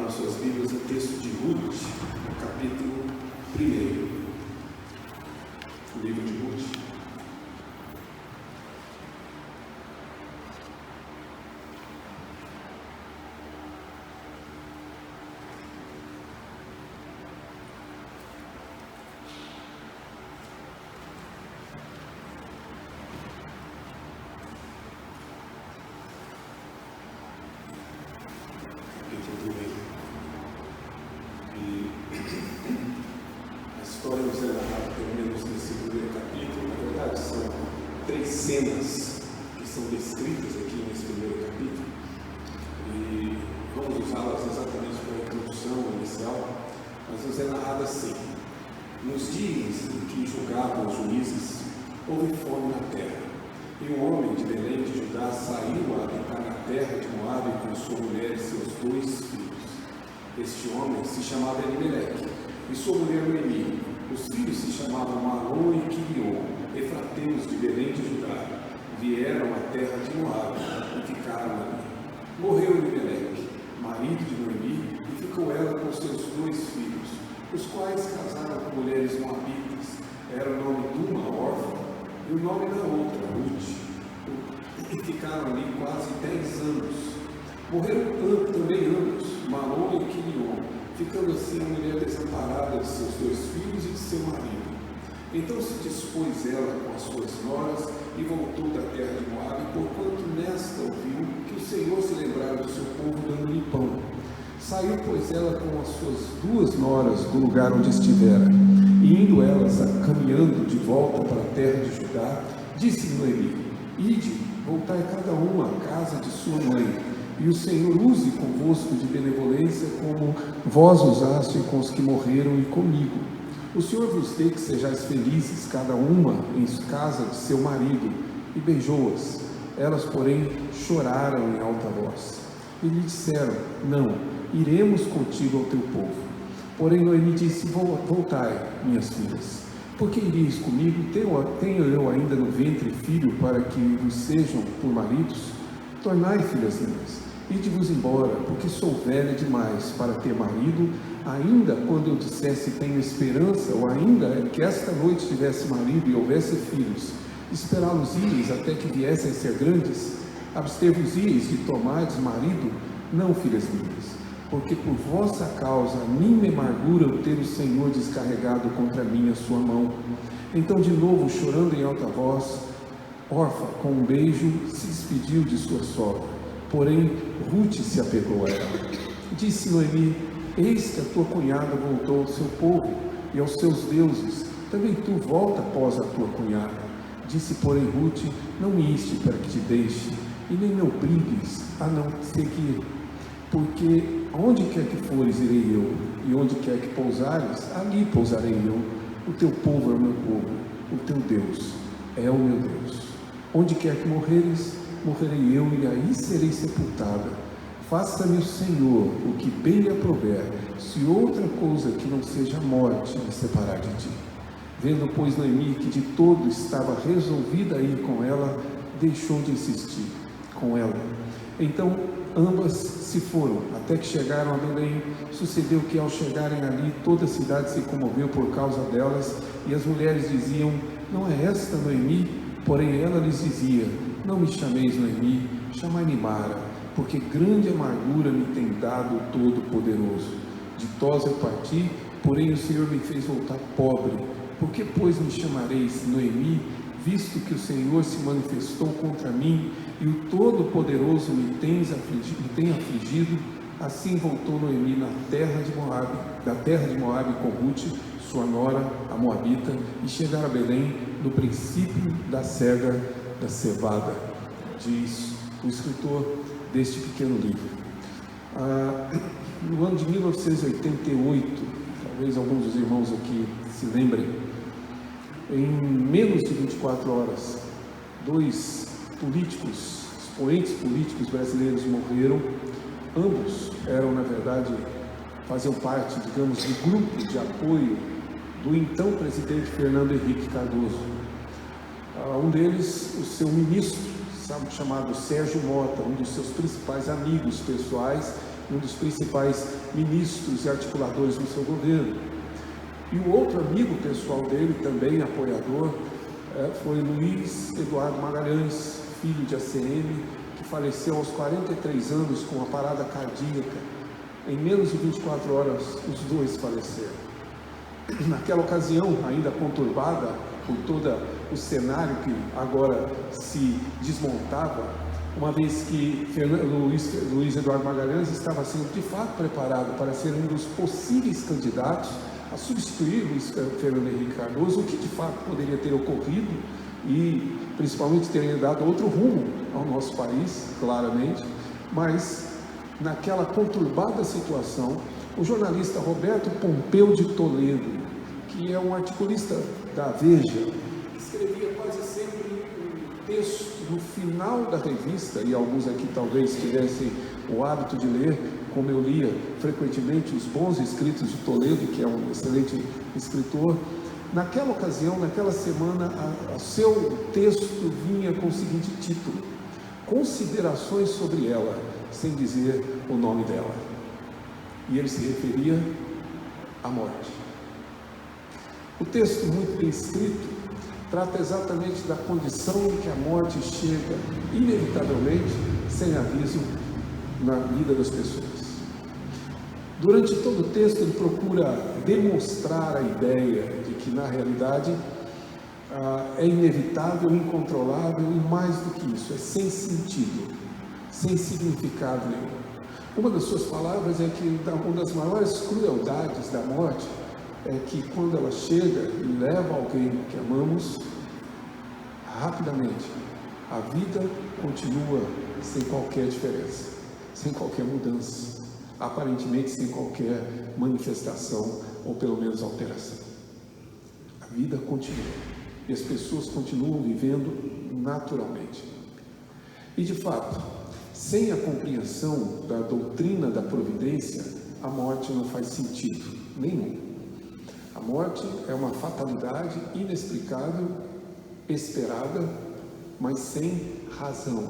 abram suas Bíblias no texto de Ruth, no capítulo 1. O livro de Ruth. Cenas que são descritas aqui nesse primeiro capítulo, e vamos usá-las exatamente para a introdução inicial, mas nos é narrado assim: nos dias em que julgavam os juízes, houve fome na terra, e um homem de Belém de Judá saiu a habitar na terra de Moabe com sua mulher e seus 2 filhos. Este homem se chamava Elimeleque, e sua mulher Noemi. Os filhos se chamavam Malom e Quilion, efrateus de Belém de Judá. Vieram à terra de Moabe e ficaram ali. Morreu Elimeleque, marido de Noemi, e ficou ela com seus 2 filhos, os quais casaram com mulheres moabitas. Era o nome de uma órfã e o nome da outra, Ruth. E ficaram ali quase 10 anos. Morreram também ambos, Malom e Quilion, ficando assim a mulher desamparada de seus 2 filhos e de seu marido. Então se dispôs ela com as suas noras e voltou da terra de Moabe, porquanto nesta ouviu que o Senhor se lembrara do seu povo dando-lhe pão. Saiu, pois, ela com as suas 2 noras do lugar onde estivera, e indo elas caminhando de volta para a terra de Judá, disse Noemi: ide, voltai cada uma à casa de sua mãe, e o Senhor use convosco de benevolência como vós usaste com os que morreram e comigo. O Senhor vos dê que sejais felizes, cada uma em casa de seu marido. E beijou-as. Elas, porém, choraram em alta voz. E lhe disseram: não, iremos contigo ao teu povo. Porém Noemi disse: voltai, minhas filhas, porque iríeis comigo? Tenho eu ainda no ventre filho para que vos sejam por maridos? Tornai, filhas minhas, ide-vos embora, porque sou velha demais para ter marido, ainda quando eu dissesse tenho esperança, ou ainda que esta noite tivesse marido e houvesse filhos, esperá-los-íeis até que viessem a ser grandes? Abster-vos-íeis de tomardes marido? Não, filhas minhas, porque por vossa causa a mim me amargura o ter o Senhor descarregado contra mim a sua mão. Então de novo, chorando em alta voz, Orfa, com um beijo, se despediu de sua sogra. Porém, Ruth se apegou a ela. Disse Noemi: eis que a tua cunhada voltou ao seu povo e aos seus deuses. Também tu volta após a tua cunhada. Disse, porém, Ruth: não me inste para que te deixe, e nem me obrigues a não seguir. Porque onde quer que fores, irei eu, e onde quer que pousares, ali pousarei eu. O teu povo é o meu povo, o teu Deus é o meu Deus. Onde quer que morreres, morrerei eu, e aí serei sepultada. Faça-me o Senhor o que bem lhe aprouver, se outra coisa que não seja a morte me separar de ti. Vendo, pois, Noemi que de todo estava resolvida a ir com ela, deixou de insistir com ela. Então ambas se foram, até que chegaram a Belém. Sucedeu que ao chegarem ali, toda a cidade se comoveu por causa delas, e as mulheres diziam: não é esta Noemi? Porém ela lhes dizia: não me chameis Noemi, chamai-me Mara, porque grande amargura me tem dado o Todo-Poderoso. Ditosa eu parti, porém o Senhor me fez voltar pobre. Por que, pois, me chamareis Noemi, visto que o Senhor se manifestou contra mim, e o Todo-Poderoso me tem afligido? Assim voltou Noemi da terra de Moabe com Ruth, sua nora, a Moabita, e chegaram a Belém no princípio da cega da cevada, diz o escritor deste pequeno livro. No ano de 1988, talvez alguns dos irmãos aqui se lembrem, em menos de 24 horas, 2 expoentes políticos brasileiros morreram. Ambos eram, na verdade, faziam parte, digamos, do grupo de apoio do então presidente Fernando Henrique Cardoso. Um deles, o seu ministro, chamado Sérgio Mota, um dos seus principais amigos pessoais, um dos principais ministros e articuladores do seu governo. E o outro amigo pessoal dele, também apoiador, foi Luiz Eduardo Magalhães, filho de ACM, que faleceu aos 43 anos com uma parada cardíaca. Em menos de 24 horas, os dois faleceram. Naquela ocasião, ainda conturbada por todo o cenário que agora se desmontava, uma vez que Luiz Eduardo Magalhães estava sendo de fato preparado para ser um dos possíveis candidatos a substituir Luiz Fernando Henrique Cardoso, o que de fato poderia ter ocorrido e principalmente teria dado outro rumo ao nosso país, claramente, mas naquela conturbada situação, o jornalista Roberto Pompeu de Toledo, que é um articulista da Veja, escrevia quase sempre um texto no final da revista, e alguns aqui talvez tivessem o hábito de ler, como eu lia frequentemente os bons escritos de Toledo, que é um excelente escritor. Naquela ocasião, naquela semana, seu texto vinha com o seguinte título: Considerações sobre ela, sem dizer o nome dela. E ele se referia à morte. O texto, muito bem escrito, trata exatamente da condição em que a morte chega, inevitavelmente, sem aviso, na vida das pessoas. Durante todo o texto, ele procura demonstrar a ideia de que, na realidade, é inevitável, incontrolável e, mais do que isso, é sem sentido, sem significado nenhum. Uma das suas palavras é que uma das maiores crueldades da morte é que, quando ela chega e leva alguém que amamos, rapidamente a vida continua sem qualquer diferença, sem qualquer mudança, aparentemente sem qualquer manifestação ou pelo menos alteração. A vida continua e as pessoas continuam vivendo naturalmente. E de fato, sem a compreensão da doutrina da providência, a morte não faz sentido nenhum. A morte é uma fatalidade inexplicável, esperada, mas sem razão,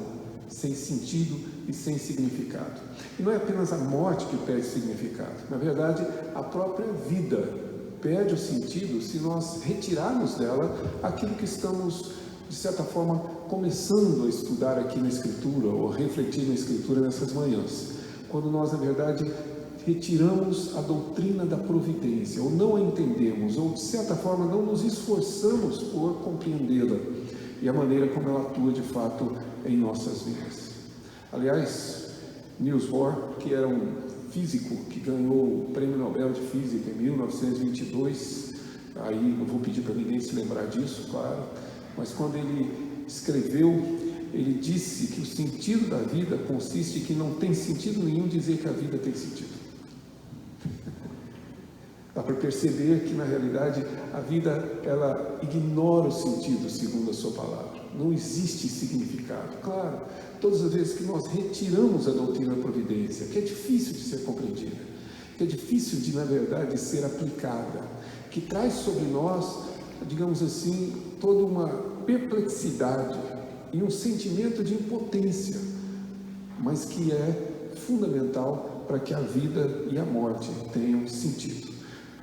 sem sentido e sem significado. E não é apenas a morte que perde significado. Na verdade, a própria vida perde o sentido se nós retirarmos dela aquilo que estamos, de certa forma, começando a estudar aqui na Escritura, ou a refletir na Escritura nessas manhãs. Quando nós, na verdade, retiramos a doutrina da providência, ou não a entendemos, ou de certa forma não nos esforçamos por compreendê-la e a maneira como ela atua de fato em nossas vidas. Aliás, Niels Bohr, que era um físico que ganhou o Prêmio Nobel de Física em 1922, aí não vou pedir para ninguém se lembrar disso, claro, mas quando ele escreveu, ele disse que o sentido da vida consiste em que não tem sentido nenhum dizer que a vida tem sentido. Dá para perceber que, na realidade, a vida, ela ignora o sentido, segundo a sua palavra. Não existe significado. Claro, todas as vezes que nós retiramos a doutrina da providência, que é difícil de ser compreendida, que é difícil de, na verdade, ser aplicada, que traz sobre nós, digamos assim, toda uma perplexidade e um sentimento de impotência, mas que é fundamental para que a vida e a morte tenham sentido.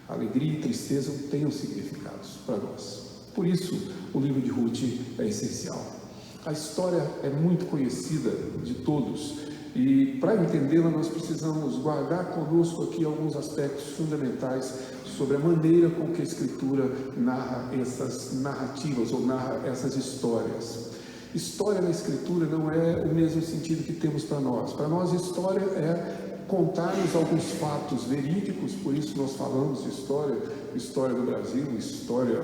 Alegria e tristeza tenham significados para nós. Por isso, o livro de Ruth é essencial. A história é muito conhecida de todos e, para entendê-la, nós precisamos guardar conosco aqui alguns aspectos fundamentais sobre a maneira com que a Escritura narra essas narrativas ou narra essas histórias. História na Escritura não é o mesmo sentido que temos para nós. Para nós, história é contar-nos alguns fatos verídicos, por isso nós falamos de história, história do Brasil, história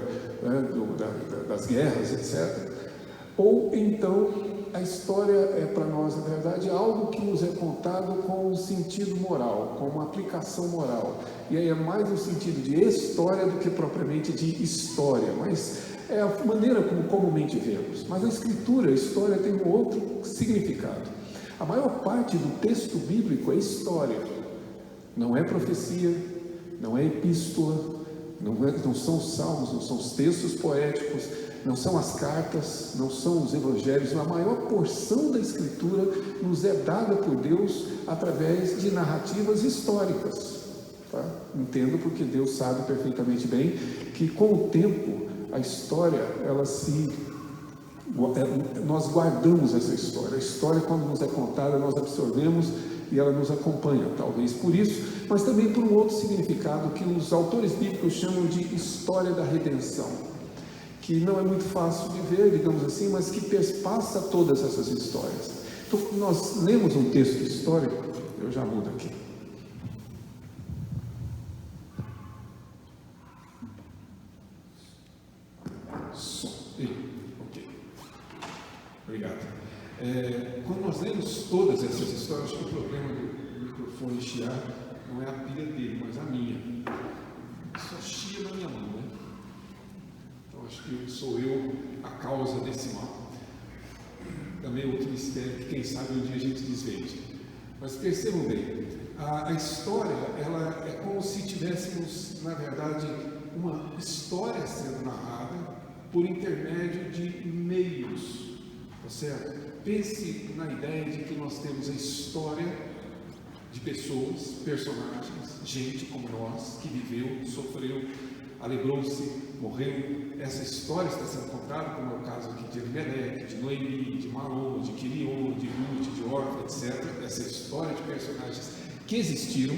das guerras, etc. Ou então, a história é para nós, na verdade, algo que nos é contado com um sentido moral, com uma aplicação moral. E aí é mais no sentido de história do que propriamente de história, mas é a maneira como comumente vemos. Mas na Escritura, a história tem um outro significado. A maior parte do texto bíblico é história, não é profecia, não é epístola, não são os salmos, não são os textos poéticos, não são as cartas, não são os evangelhos. A maior porção da Escritura nos é dada por Deus através de narrativas históricas. Tá? Entendo, porque Deus sabe perfeitamente bem que com o tempo a história, nós guardamos essa história. A história, quando nos é contada, nós absorvemos e ela nos acompanha, talvez por isso, mas também por um outro significado que os autores bíblicos chamam de história da redenção, que não é muito fácil de ver, digamos assim, mas que perpassa todas essas histórias. Então, nós lemos um texto histórico, eu já mudo aqui. Ok, obrigado. Quando nós lemos todas essas histórias, acho que o problema do microfone chiar não é a pilha dele, mas a minha. Só chia na minha mão, né? Então acho que sou eu a causa desse mal. Também outro mistério que quem sabe um dia a gente desvende. Mas percebam bem, a história, ela é como se tivéssemos, na verdade, uma história sendo narrada por intermédio de meios, tá certo? Pense na ideia de que nós temos a história de pessoas, personagens, gente como nós, que viveu, sofreu, alegrou-se, morreu. Essa história está sendo contada, como é o caso aqui de Elimeleque, de Noemi, de Malom, de Quilion, de Ruth, de Orfa, etc. Essa história de personagens que existiram.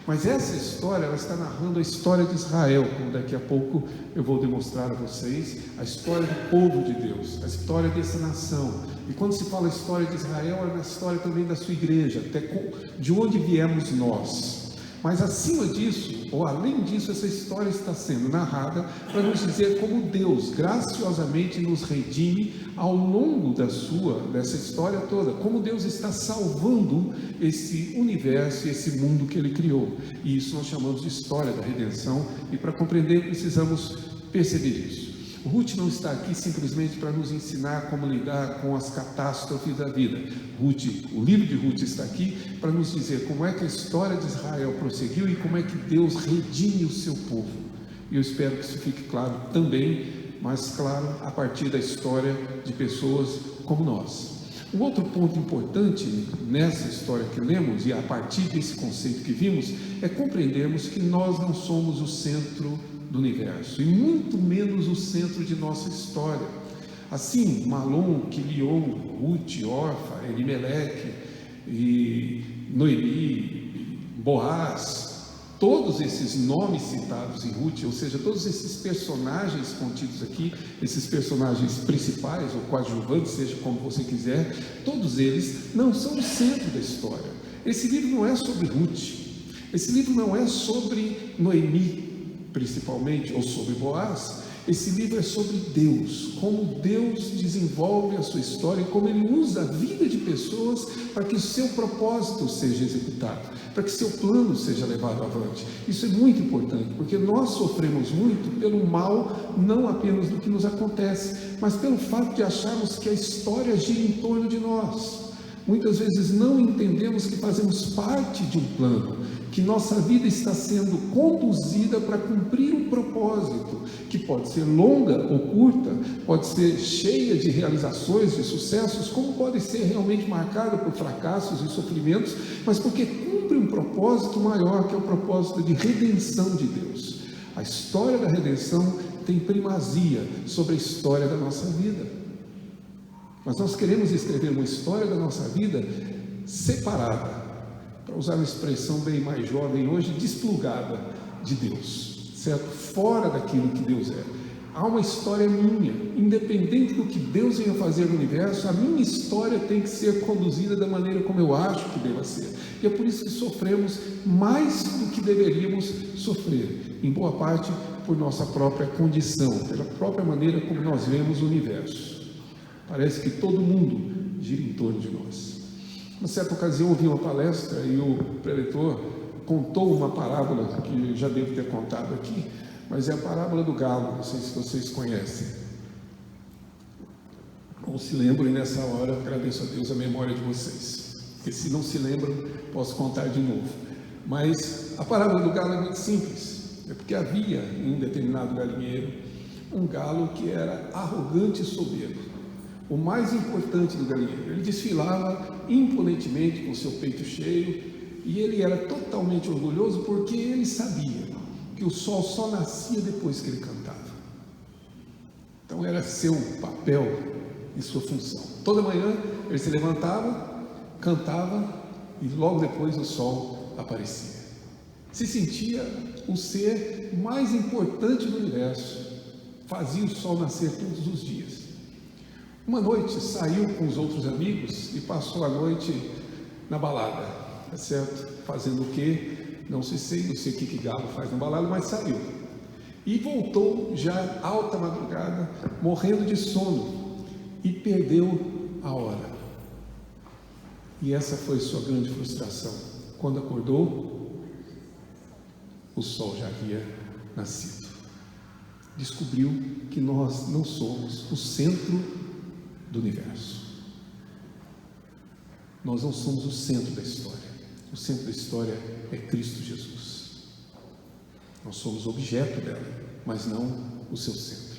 Mas essa história, ela está narrando a história de Israel, como daqui a pouco eu vou demonstrar a vocês, a história do povo de Deus, a história dessa nação. E quando se fala a história de Israel, é a história também da sua igreja, até de onde viemos nós. Mas acima disso, ou além disso, essa história está sendo narrada para nos dizer como Deus graciosamente nos redime ao longo dessa história toda, como Deus está salvando esse universo, esse mundo que Ele criou. E isso nós chamamos de história da redenção, e para compreender precisamos perceber isso. Ruth não está aqui simplesmente para nos ensinar como lidar com as catástrofes da vida. O livro de Ruth está aqui para nos dizer como é que a história de Israel prosseguiu e como é que Deus redime o seu povo. E eu espero que isso fique claro também, mas claro, a partir da história de pessoas como nós. Um outro ponto importante nessa história que lemos, e a partir desse conceito que vimos, é compreendermos que nós não somos o centro do universo, e muito menos o centro de nossa história. Assim, Malom, Quilion, Ruth, Orfa, Elimeleque, e Noemi, Boaz, todos esses nomes citados em Ruth, ou seja, todos esses personagens contidos aqui, esses personagens principais ou coadjuvantes, seja como você quiser, todos eles não são o centro da história. Esse livro não é sobre Ruth, esse livro não é sobre Noemi, principalmente, ou sobre Boaz. Esse livro é sobre Deus, como Deus desenvolve a sua história e como Ele usa a vida de pessoas para que o seu propósito seja executado, para que seu plano seja levado avante. Isso é muito importante, porque nós sofremos muito pelo mal, não apenas do que nos acontece, mas pelo fato de acharmos que a história gira em torno de nós. Muitas vezes não entendemos que fazemos parte de um plano, que nossa vida está sendo conduzida para cumprir um propósito, que pode ser longa ou curta, pode ser cheia de realizações, de sucessos, como pode ser realmente marcada por fracassos e sofrimentos, mas porque cumpre um propósito maior, que é o propósito de redenção de Deus. A história da redenção tem primazia sobre a história da nossa vida. Mas nós queremos escrever uma história da nossa vida separada, para usar uma expressão bem mais jovem hoje, desplugada de Deus, certo? Fora daquilo que Deus é. Há uma história minha, independente do que Deus venha fazer no universo, a minha história tem que ser conduzida da maneira como eu acho que deva ser. E é por isso que sofremos mais do que deveríamos sofrer, em boa parte por nossa própria condição, pela própria maneira como nós vemos o universo. Parece que todo mundo gira em torno de nós. Uma certa ocasião, ouvi uma palestra e o preletor contou uma parábola que eu já devo ter contado aqui, mas é a parábola do galo. Não sei se vocês conhecem ou se lembram, e nessa hora agradeço a Deus a memória de vocês, porque se não se lembram, posso contar de novo. Mas a parábola do galo é muito simples. É porque havia em um determinado galinheiro um galo que era arrogante e soberbo, o mais importante do galinheiro. Ele desfilava imponentemente com seu peito cheio e ele era totalmente orgulhoso porque ele sabia que o sol só nascia depois que ele cantava. Então era seu papel e sua função. Toda manhã ele se levantava, cantava e logo depois o sol aparecia. Se sentia o ser mais importante do universo, fazia o sol nascer todos os dias. Uma noite saiu com os outros amigos e passou a noite na balada, tá certo? Fazendo o quê? Não sei o que galo faz na balada, mas saiu. E voltou já alta madrugada, morrendo de sono, e perdeu a hora. E essa foi sua grande frustração. Quando acordou, o sol já havia nascido. Descobriu que nós não somos o centro do universo. Nós não somos o centro da história. O centro da história é Cristo Jesus. Nós somos objeto dela, mas não o seu centro.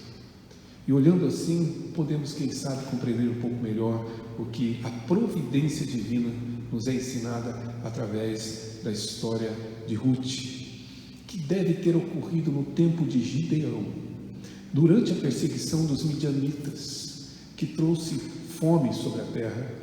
E olhando assim, podemos, quem sabe, compreender um pouco melhor o que a providência divina nos é ensinada através da história de Ruth, que deve ter ocorrido no tempo de Gideão, durante a perseguição dos midianitas, que trouxe fome sobre a terra.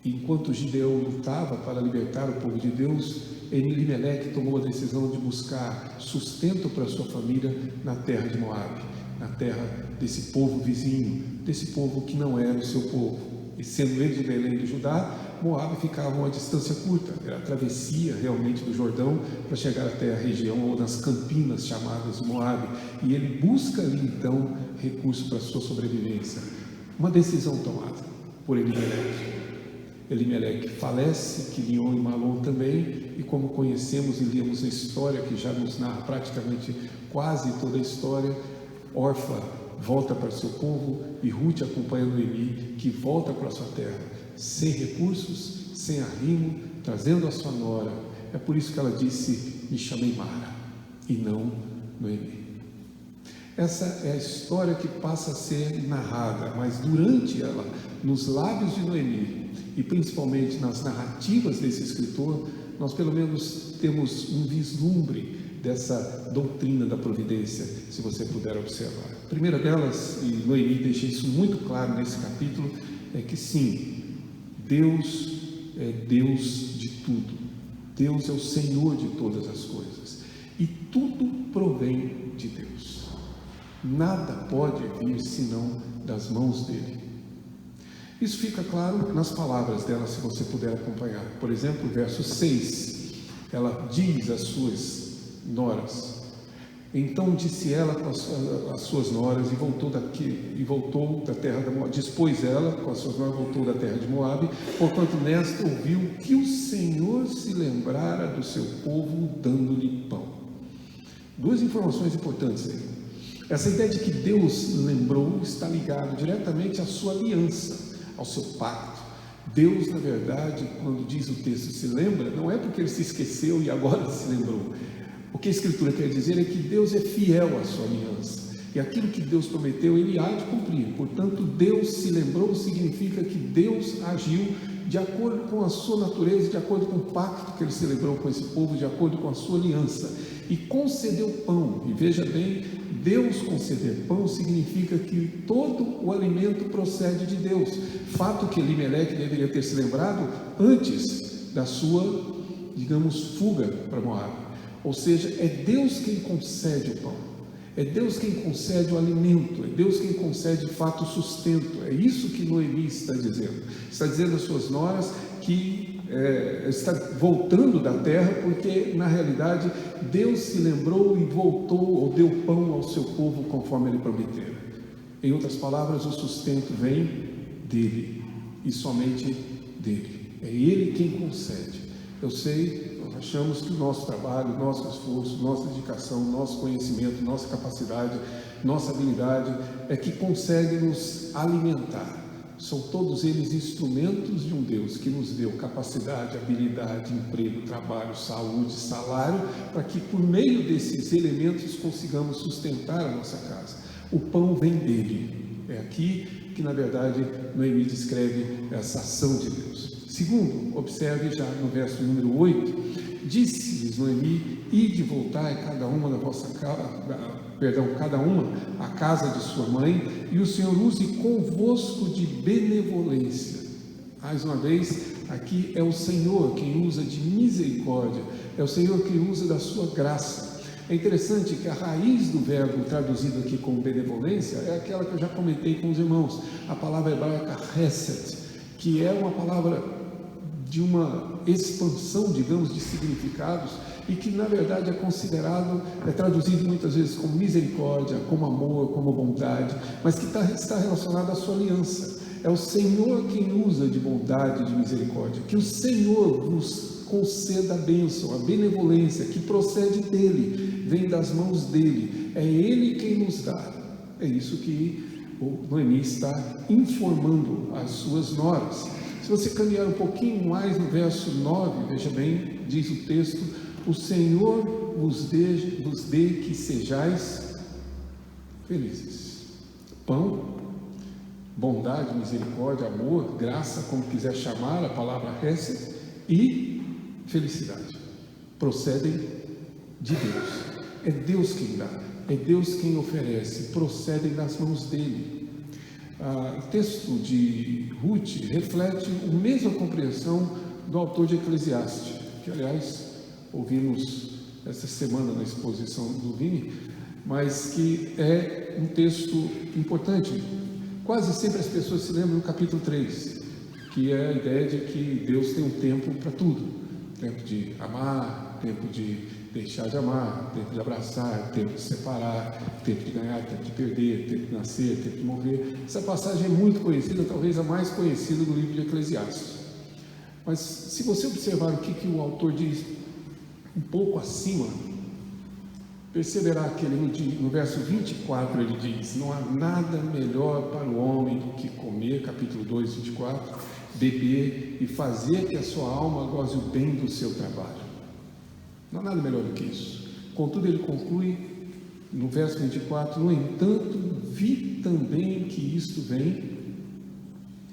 E enquanto Gideão lutava para libertar o povo de Deus, Elimeleque tomou a decisão de buscar sustento para sua família na terra de Moabe, na terra desse povo vizinho, desse povo que não era o seu povo. E sendo ele de Belém do Judá, Moabe ficava a uma distância curta, era a travessia realmente do Jordão para chegar até a região ou nas campinas chamadas Moabe. E ele busca ali então recurso para a sua sobrevivência. Uma decisão tomada por Elimeleque. Elimeleque falece, Quilion e Malom também, e como conhecemos e lemos a história que já nos narra praticamente quase toda a história, Orfa volta para seu povo e Ruth acompanha Noemi, que volta para sua terra, sem recursos, sem arrimo, trazendo a sua nora. É por isso que ela disse: me chamei Mara e não Noemi. Essa é a história que passa a ser narrada, mas durante ela, nos lábios de Noemi, e principalmente nas narrativas desse escritor, nós pelo menos temos um vislumbre dessa doutrina da providência, se você puder observar. A primeira delas, e Noemi deixa isso muito claro nesse capítulo, é que sim, Deus é Deus de tudo. Deus é o Senhor de todas as coisas. E tudo provém de Deus. Nada pode vir senão das mãos dele. Isso fica claro nas palavras dela, se você puder acompanhar. Por exemplo, verso 6, ela diz às suas noras: então disse ela com as suas noras e voltou da terra de Moabe. Dispôs ela com as suas noras, voltou da terra de Moabe, porquanto nesta ouviu que o Senhor se lembrara do seu povo, dando-lhe pão. Duas informações importantes aí. Essa ideia de que Deus lembrou está ligado diretamente à sua aliança, ao seu pacto. Deus, na verdade, quando diz o texto se lembra, não é porque ele se esqueceu e agora se lembrou. O que a Escritura quer dizer é que Deus é fiel à sua aliança. E aquilo que Deus prometeu, ele há de cumprir. Portanto, Deus se lembrou significa que Deus agiu de acordo com a sua natureza, de acordo com o pacto que ele celebrou com esse povo, de acordo com a sua aliança. E concedeu pão. E veja bem, Deus conceder pão significa que todo o alimento procede de Deus. Fato que Elimeleque deveria ter se lembrado antes da sua, digamos, fuga para Moabe. Ou seja, é Deus quem concede o pão, é Deus quem concede o alimento, é Deus quem concede de fato o sustento. É isso que Noemi está dizendo. Está dizendo às suas noras que está voltando da terra, porque na realidade Deus se lembrou e voltou, ou deu pão ao seu povo conforme ele prometera. Em outras palavras, o sustento vem dele e somente dele. É ele quem concede. Eu sei, nós achamos que o nosso trabalho, nosso esforço, nossa dedicação, nosso conhecimento, nossa capacidade, nossa habilidade é que consegue nos alimentar. são todos eles instrumentos de um Deus que nos deu capacidade, habilidade, emprego, trabalho, saúde, salário, para que por meio desses elementos consigamos sustentar a nossa casa. O pão vem dele. É aqui que, na verdade, Noemi descreve essa ação de Deus. Segundo, observe já no verso número 8, disse-lhes Noemi: ide, voltai cada uma à casa de sua mãe, e o Senhor use convosco de benevolência. Mais uma vez, aqui é o Senhor quem usa de misericórdia, é o Senhor quem usa da sua graça. É interessante que a raiz do verbo traduzido aqui como benevolência é aquela que eu já comentei com os irmãos, a palavra hebraica hesed, que é uma palavra de uma expansão, digamos, de significados, e que na verdade é traduzido muitas vezes como misericórdia, como amor, como bondade, mas que está relacionado à sua aliança. É o Senhor quem usa de bondade e de misericórdia. Que o Senhor nos conceda a bênção, a benevolência que procede dele, vem das mãos dele, é ele quem nos dá. É isso que o Noemi está informando às suas noras. Se você caminhar um pouquinho mais no verso 9, veja bem, diz o texto: o Senhor vos dê que sejais felizes. Pão, bondade, misericórdia, amor, graça, como quiser chamar a palavra hesed, e felicidade procedem de Deus. É Deus quem dá, é Deus quem oferece, procedem das mãos dele. O texto de Ruth reflete a mesma compreensão do autor de Eclesiastes, que aliás ouvimos essa semana na exposição do Vini, mas que é um texto importante. Quase sempre as pessoas se lembram do capítulo 3, que é a ideia de que Deus tem um tempo para tudo: tempo de amar, tempo de deixar de amar, tempo de abraçar, tempo de separar, tempo de ganhar, tempo de perder, tempo de nascer, tempo de morrer. Essa passagem é muito conhecida, talvez a mais conhecida do livro de Eclesiastes. Mas se você observar o que o autor diz um pouco acima, perceberá que ele, no verso 24, ele diz: não há nada melhor para o homem do que comer, capítulo 2, 24, beber e fazer que a sua alma goze o bem do seu trabalho. Não há nada melhor do que isso. Contudo, ele conclui no verso 24: no entanto, vi também que isto vem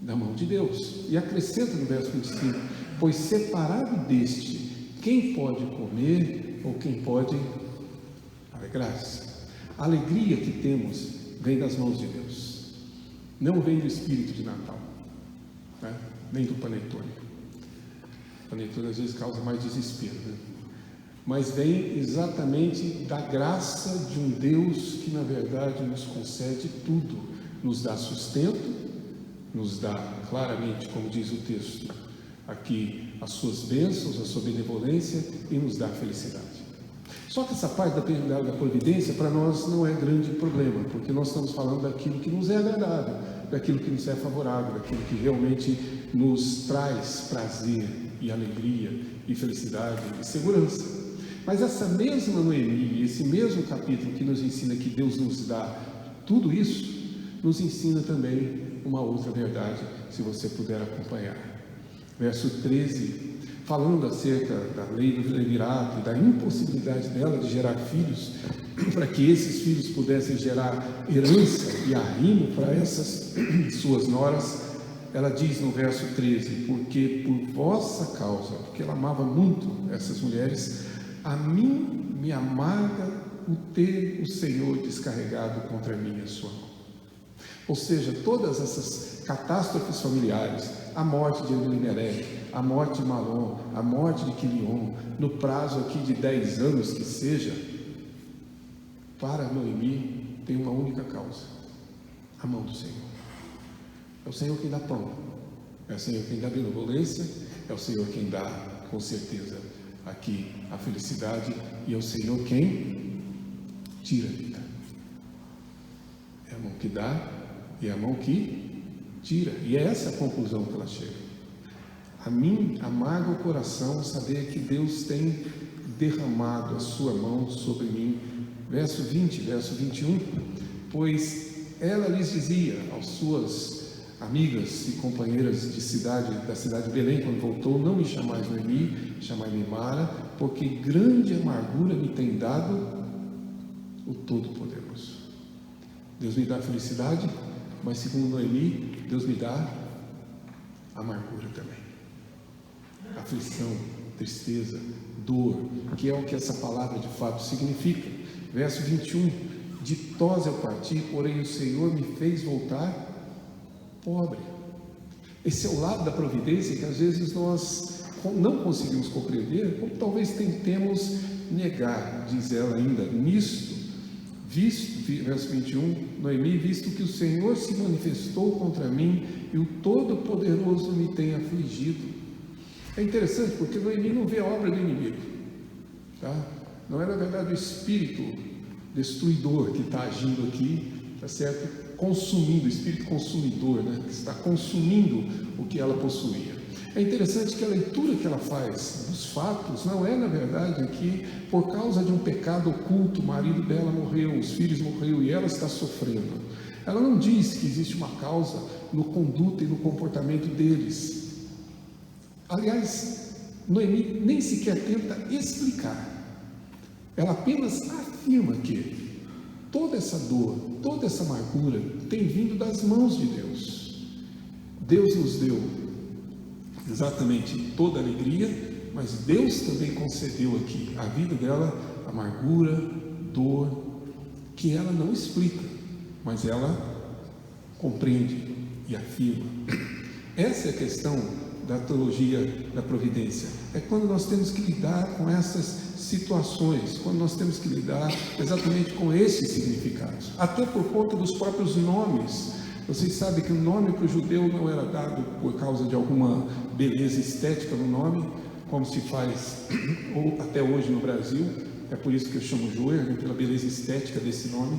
da mão de Deus. E acrescenta no verso 25: pois separado deste, quem pode comer ou quem pode alegrar-se? A alegria que temos vem das mãos de Deus, não vem do espírito de Natal, né? Nem do panetone. O panetone às vezes causa mais desespero, né? Mas vem exatamente da graça de um Deus que na verdade nos concede tudo, nos dá sustento, nos dá claramente, como diz o texto aqui, as suas bênçãos, a sua benevolência, e nos dá felicidade. Só que essa parte da providência para nós não é grande problema, porque nós estamos falando daquilo que nos é agradável, daquilo que nos é favorável, daquilo que realmente nos traz prazer e alegria e felicidade e segurança. Mas essa mesma Noemi, esse mesmo capítulo que nos ensina que Deus nos dá tudo isso, nos ensina também uma outra verdade, se você puder acompanhar. Verso 13, falando acerca da lei do levirato e da impossibilidade dela de gerar filhos, para que esses filhos pudessem gerar herança e arrimo para essas suas noras, ela diz no verso 13: porque por vossa causa, porque ela amava muito essas mulheres, a mim me amarga o ter o Senhor descarregado contra mim a sua mão. Ou seja, todas essas catástrofes familiares, a morte de Elimelec, a morte de Malom, a morte de Quilion, no prazo aqui de 10 anos que seja, para Noemi tem uma única causa: a mão do Senhor. É o Senhor quem dá pão, é o Senhor quem dá benevolência, é o Senhor quem dá, com certeza, aqui a felicidade, e é o Senhor quem tira a vida. É a mão que dá e é a mão que tira, e é essa a conclusão que ela chega. A mim amarga o coração saber que Deus tem derramado a sua mão sobre mim. Verso 20, verso 21, pois ela lhes dizia amigas e companheiras da cidade de Belém, quando voltou: não me chamais Noemi, chamai-me Mara, porque grande amargura me tem dado o Todo-Poderoso. Deus me dá felicidade, mas segundo Noemi, Deus me dá amargura também, aflição, tristeza, dor, que é o que essa palavra de fato significa. Verso 21: ditosa eu parti, porém o Senhor me fez voltar pobre. Esse é o lado da providência que às vezes nós não conseguimos compreender, ou talvez tentemos negar. Diz ela ainda: nisto, verso 21, Noemi, visto que o Senhor se manifestou contra mim e o Todo-Poderoso me tem afligido. É interessante porque Noemi não vê a obra do inimigo, tá? Não é na verdade o espírito destruidor que está agindo aqui, tá certo? Consumindo, o espírito consumidor, né? Que está consumindo o que ela possuía. É interessante que a leitura que ela faz dos fatos não é na verdade aqui por causa de um pecado oculto, o marido dela morreu, os filhos morreram e ela está sofrendo. Ela não diz que existe uma causa no conduta e no comportamento deles. Aliás, Noemi nem sequer tenta explicar. Ela apenas afirma que toda essa dor, toda essa amargura tem vindo das mãos de Deus. Deus nos deu exatamente toda a alegria, mas Deus também concedeu aqui à vida dela amargura, dor, que ela não explica, mas ela compreende e afirma. Essa é a questão da teologia da providência. É quando nós temos que lidar com essas situações, quando nós temos que lidar exatamente com esses significados, até por conta dos próprios nomes. Vocês sabem que o nome para o judeu não era dado por causa de alguma beleza estética no nome, como se faz ou até hoje no Brasil. É por isso que eu chamo Joer, pela beleza estética desse nome.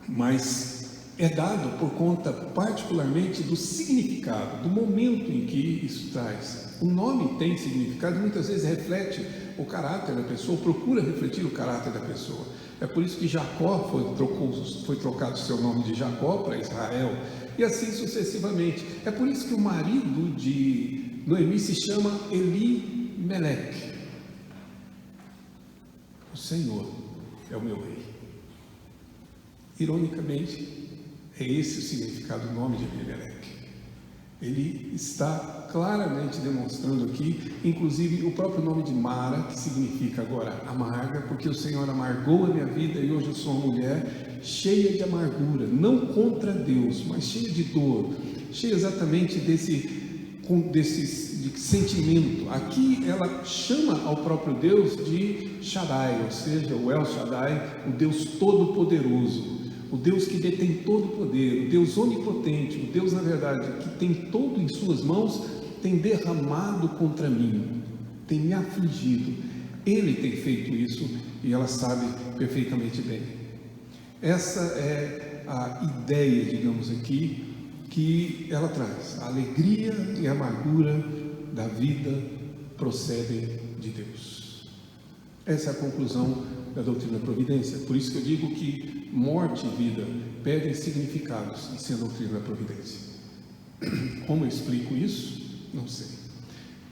Mas é dado por conta particularmente do significado, do momento em que isso traz. O nome tem significado, muitas vezes reflete o caráter da pessoa, procura refletir o caráter da pessoa. É por isso que Jacó foi trocado o seu nome de Jacó para Israel, e assim sucessivamente. É por isso que o marido de Noemi se chama Elimeleque. O Senhor é o meu rei. Ironicamente, é esse o significado do nome de Elimeleque. Ele está claramente demonstrando aqui, inclusive o próprio nome de Mara, que significa agora amarga, porque o Senhor amargou a minha vida e hoje eu sou uma mulher cheia de amargura, não contra Deus, mas cheia de dor, cheia exatamente desse sentimento. Aqui ela chama ao próprio Deus de Shaddai, ou seja, o El Shaddai, o Deus Todo-Poderoso, o Deus que detém todo o poder, o Deus onipotente, o Deus, na verdade, que tem todo em suas mãos, tem derramado contra mim, tem me afligido. Ele tem feito isso e ela sabe perfeitamente bem. Essa é a ideia, digamos aqui, que ela traz. A alegria e a amargura da vida procedem de Deus. Essa é a conclusão da doutrina da providência. Por isso que eu digo que morte e vida perdem significados sem a doutrina da providência. Como eu explico isso? Não sei.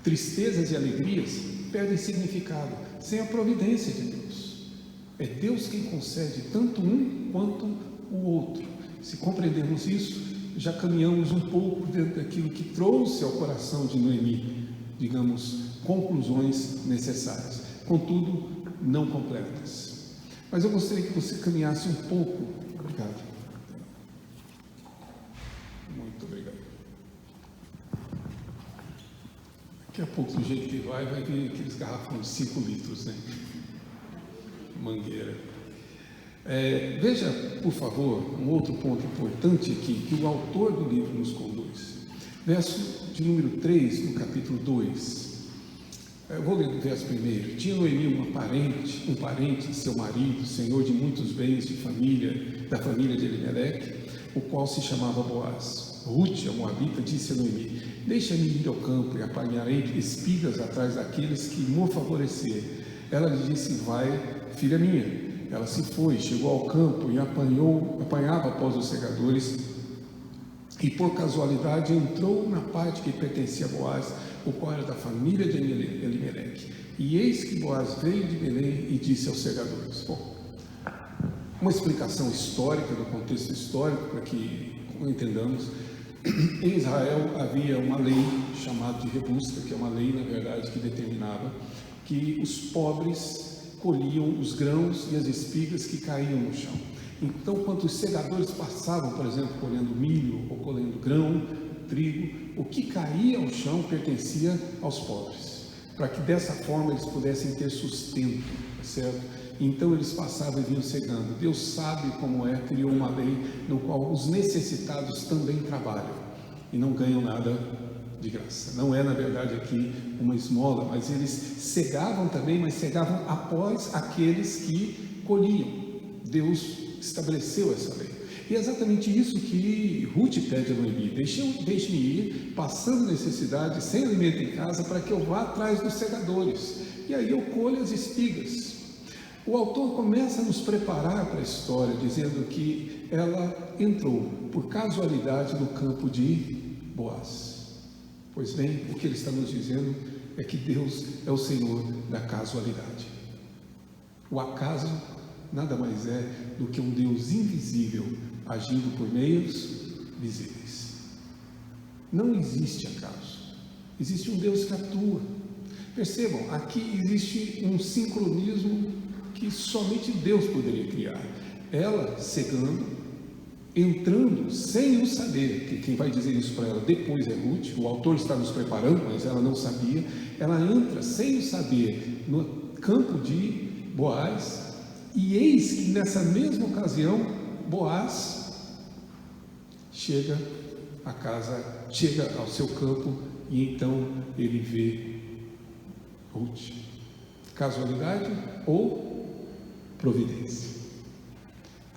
Tristezas e alegrias perdem significado sem a providência de Deus. É Deus quem concede tanto um quanto o outro. Se compreendermos isso, já caminhamos um pouco dentro daquilo que trouxe ao coração de Noemi, digamos, conclusões necessárias, contudo, não completas. Mas eu gostaria que você caminhasse um pouco. Obrigado. Muito obrigado. Daqui a pouco, do jeito que vai vir aqueles garrafões de 5 litros, né? Mangueira. Veja, por favor, um outro ponto importante aqui, que o autor do livro nos conduz. Verso de número 3, no capítulo 2. Eu vou ler do verso primeiro. Tinha Noemi um parente de seu marido, senhor de muitos bens de família, da família de Elimeleque, o qual se chamava Boaz. Rute, a moabita, disse a Noemi: deixa-me ir ao campo e apanharei espigas atrás daqueles que me favorecer. Ela lhe disse: vai, filha minha. ela se foi, chegou ao campo e apanhava após os segadores, e por casualidade entrou na parte que pertencia a Boaz, o qual era da família de Elimeleque. E eis que Boaz veio de Belém e disse aos segadores. Bom, uma explicação histórica, do contexto histórico, para que entendamos. Em Israel havia uma lei chamada de rebusta, que é uma lei, na verdade, que determinava que os pobres colhiam os grãos e as espigas que caíam no chão. Então, quando os segadores passavam, por exemplo, colhendo milho ou colhendo grão, trigo, o que caía ao chão pertencia aos pobres, para que dessa forma eles pudessem ter sustento, certo? Então eles passavam e vinham cegando. Deus sabe como é, criou uma lei no qual os necessitados também trabalham e não ganham nada de graça. Não é, na verdade, aqui uma esmola, mas eles cegavam também, mas cegavam após aqueles que colhiam. Deus estabeleceu essa lei. E é exatamente isso que Ruth pede a Noemi: deixe-me ir, passando necessidade, sem alimento em casa, para que eu vá atrás dos segadores, e aí eu colho as espigas. O autor começa a nos preparar para a história, dizendo que ela entrou, por casualidade, no campo de Boaz. Pois bem, o que ele está nos dizendo é que Deus é o Senhor da casualidade. O acaso nada mais é do que um Deus invisível agindo por meios visíveis. Não existe acaso, existe um Deus que atua. Percebam, aqui existe um sincronismo que somente Deus poderia criar. Ela cegando, entrando sem o saber, que quem vai dizer isso para ela depois é Ruth. O autor está nos preparando, mas ela não sabia. Ela entra sem o saber no campo de Boaz, e eis que nessa mesma ocasião Boaz chega à casa, chega ao seu campo, e então ele vê Ruth. Casualidade ou providência?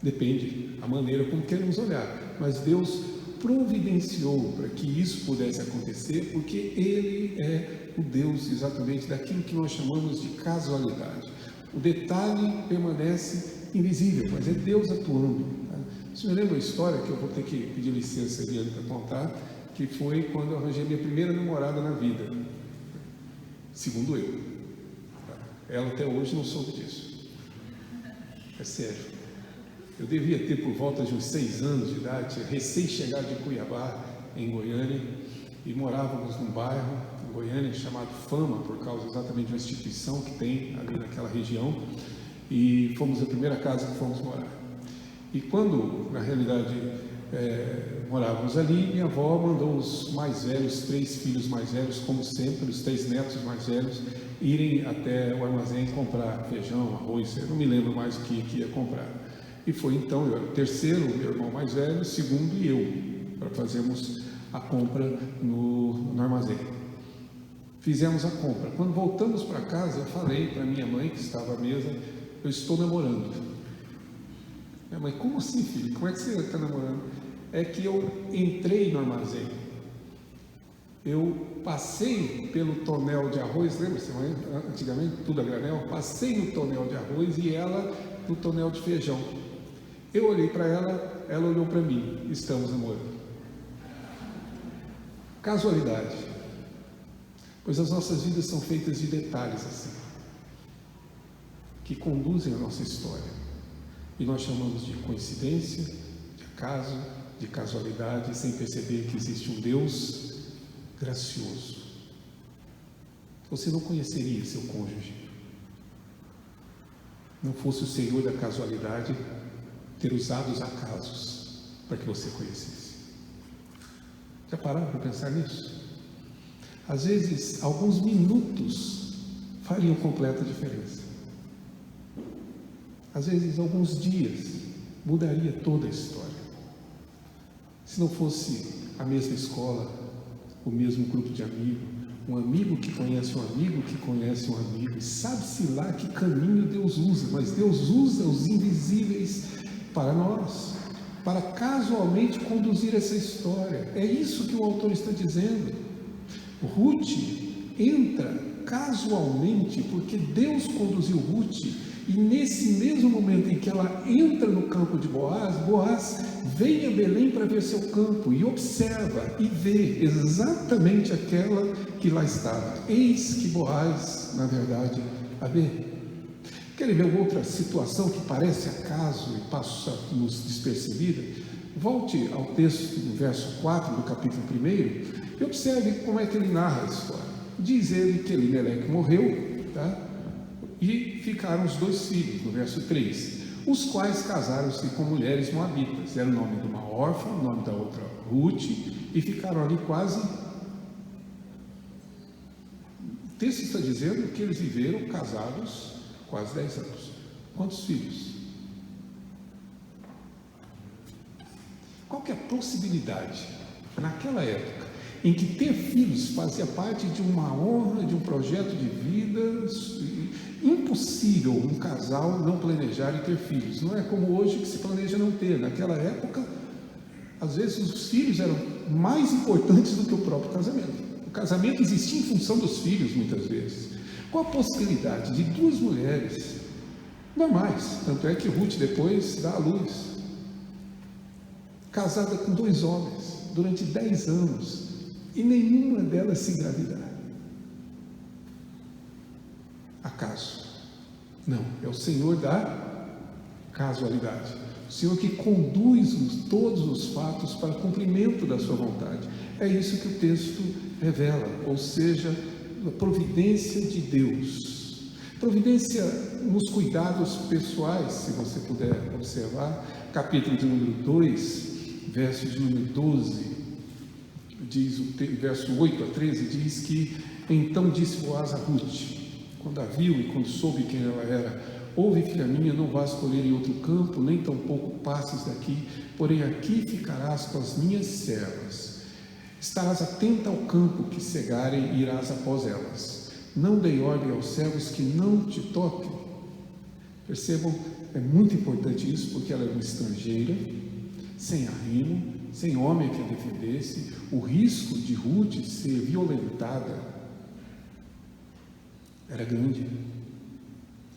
Depende da maneira como queremos olhar, mas Deus providenciou para que isso pudesse acontecer, porque Ele é o Deus exatamente daquilo que nós chamamos de casualidade. O detalhe permanece invisível, mas é Deus atuando. Tá? Isso me lembra uma história que eu vou ter que pedir licença Eliane para contar, que foi quando eu arranjei minha primeira namorada na vida, segundo eu. Tá? Ela até hoje não soube disso. É sério. Eu devia ter por volta de uns 6 anos de idade, recém-chegado de Cuiabá, em Goiânia, e morávamos num bairro em Goiânia chamado Fama, por causa exatamente de uma instituição que tem ali naquela região, e fomos a primeira casa que fomos morar. E quando, na realidade, morávamos ali, minha avó mandou os mais velhos, 3 filhos mais velhos, como sempre, os 3 netos mais velhos, irem até o armazém comprar feijão, arroz, eu não me lembro mais o que ia comprar. E foi então, eu era o terceiro, meu irmão mais velho, o segundo e eu, para fazermos a compra no armazém. Fizemos a compra. Quando voltamos para casa, eu falei para minha mãe, que estava à mesa: eu estou namorando. Minha mãe: como assim, filho? Como é que você está namorando? É que eu entrei no armazém, eu passei pelo tonel de arroz, lembra-se, mãe? Antigamente, tudo a granel, passei no tonel de arroz e ela no tonel de feijão. Eu olhei para ela, ela olhou para mim, estamos namorando. Casualidade, pois as nossas vidas são feitas de detalhes assim, que conduzem a nossa história, e nós chamamos de coincidência, de acaso, de casualidade, sem perceber que existe um Deus gracioso. Você não conheceria seu cônjuge, não fosse o Senhor da casualidade ter usado os acasos para que você conhecesse. Já pararam para pensar nisso? Às vezes, alguns minutos fariam completa diferença. Às vezes, alguns dias mudaria toda a história. Se não fosse a mesma escola, o mesmo grupo de amigos, um amigo que conhece um amigo que conhece um amigo, e sabe-se lá que caminho Deus usa, mas Deus usa os invisíveis para nós, para casualmente conduzir essa história. É isso que o autor está dizendo. Ruth entra casualmente, porque Deus conduziu Ruth, E nesse mesmo momento em que ela entra no campo de Boaz, Boaz vem a Belém para ver seu campo e observa e vê exatamente aquela que lá estava. Eis que Boaz, na verdade, a vê. Querem ver outra situação que parece acaso e passa-nos despercebida? Volte ao texto do verso 4 do capítulo 1 e observe como é que ele narra a história. Diz ele que Elimeleque morreu, tá? E ficaram os 2 filhos, no verso 3, os quais casaram-se com mulheres moabitas. Era o nome de uma órfã, o nome da outra Ruth, e ficaram ali quase... O texto está dizendo que eles viveram casados quase 10 anos. Quantos filhos? Qual que é a possibilidade, naquela época, em que ter filhos fazia parte de uma honra, de um projeto de vida? Impossível um casal não planejar e ter filhos. Não é como hoje que se planeja não ter. Naquela época, às vezes os filhos eram mais importantes do que o próprio casamento. O casamento existia em função dos filhos, muitas vezes. Qual a possibilidade de 2 mulheres normais, tanto é que Ruth depois dá à luz, casada com 2 homens durante 10 anos, e nenhuma delas se engravidar? Acaso? Não, é o Senhor da casualidade, o Senhor que conduz todos os fatos para o cumprimento da sua vontade. É isso que o texto revela, ou seja, a providência de Deus. Providência nos cuidados pessoais, se você puder observar, capítulo de número 2, verso de número 12, diz verso 8 a 13, diz que então disse Boaz a Ruth, quando a viu e quando soube quem ela era: ouve, filha minha, não vás colher em outro campo, nem tampouco passes daqui, porém aqui ficarás com as minhas servas. Estarás atenta ao campo que cegarem e irás após elas. Não dei ordem aos servos que não te toquem. Percebam, é muito importante isso, porque ela era uma estrangeira, sem arrimo, sem homem que a defendesse. O risco de Ruth ser violentada era grande.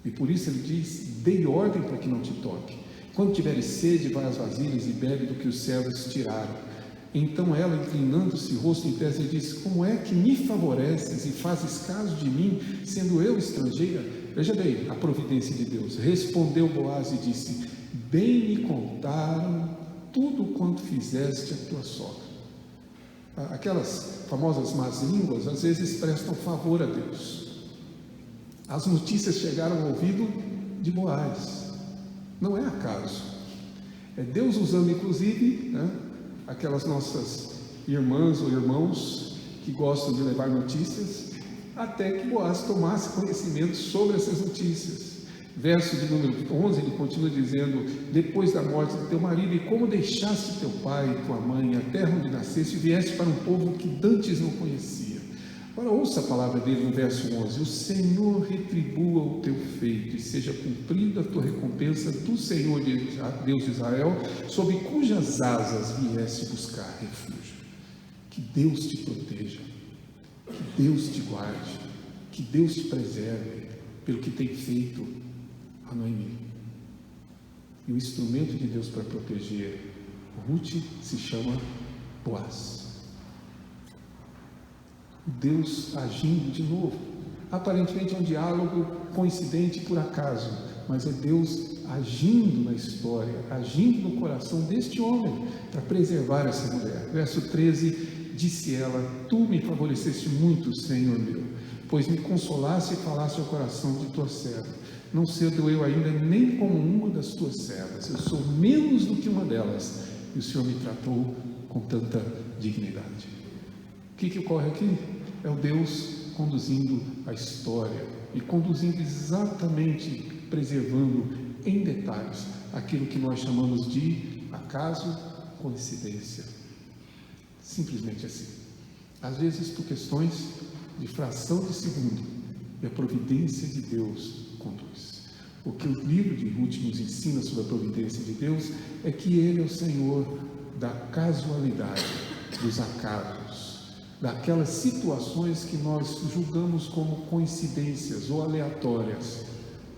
E por isso ele diz: dei ordem para que não te toque. Quando tiveres sede, vai às vasilhas e bebe do que os servos tiraram. Então ela, inclinando-se, rosto em terra, disse: como é que me favoreces e fazes caso de mim, sendo eu estrangeira? Veja bem a providência de Deus. Respondeu Boaz e disse: bem me contaram tudo quanto fizeste a tua sogra. Aquelas famosas más línguas às vezes prestam favor a Deus. As notícias chegaram ao ouvido de Boaz. Não é acaso. É Deus usando inclusive, né, aquelas nossas irmãs ou irmãos que gostam de levar notícias, até que Boaz tomasse conhecimento sobre essas notícias. Verso de número 11, ele continua dizendo: depois da morte de teu marido, e como deixaste teu pai e tua mãe, a terra onde nasceste, e vieste para um povo que dantes não conhecia. Agora ouça a palavra dele no verso 11: o Senhor retribua o teu feito, e seja cumprida a tua recompensa do Senhor Deus de Israel, sob cujas asas vieste buscar refúgio. Que Deus te proteja, que Deus te guarde, que Deus te preserve pelo que tem feito a Noemi. E o instrumento de Deus para proteger Ruth se chama Boaz. Deus agindo de novo. Aparentemente é um diálogo coincidente por acaso, mas é Deus agindo na história, agindo no coração deste homem para preservar essa mulher. Verso 13, disse ela: tu me favoreceste muito, Senhor meu, pois me consolaste e falaste ao coração de tua serva. Não sendo eu ainda nem como uma das tuas servas, eu sou menos do que uma delas, e o Senhor me tratou com tanta dignidade. O que ocorre aqui? É o Deus conduzindo a história e conduzindo exatamente, preservando em detalhes aquilo que nós chamamos de acaso, coincidência. Simplesmente assim. Às vezes por questões de fração de segundo, e a providência de Deus conduz. O que o livro de Ruth nos ensina sobre a providência de Deus é que Ele é o Senhor da casualidade, dos acasos, daquelas situações que nós julgamos como coincidências ou aleatórias.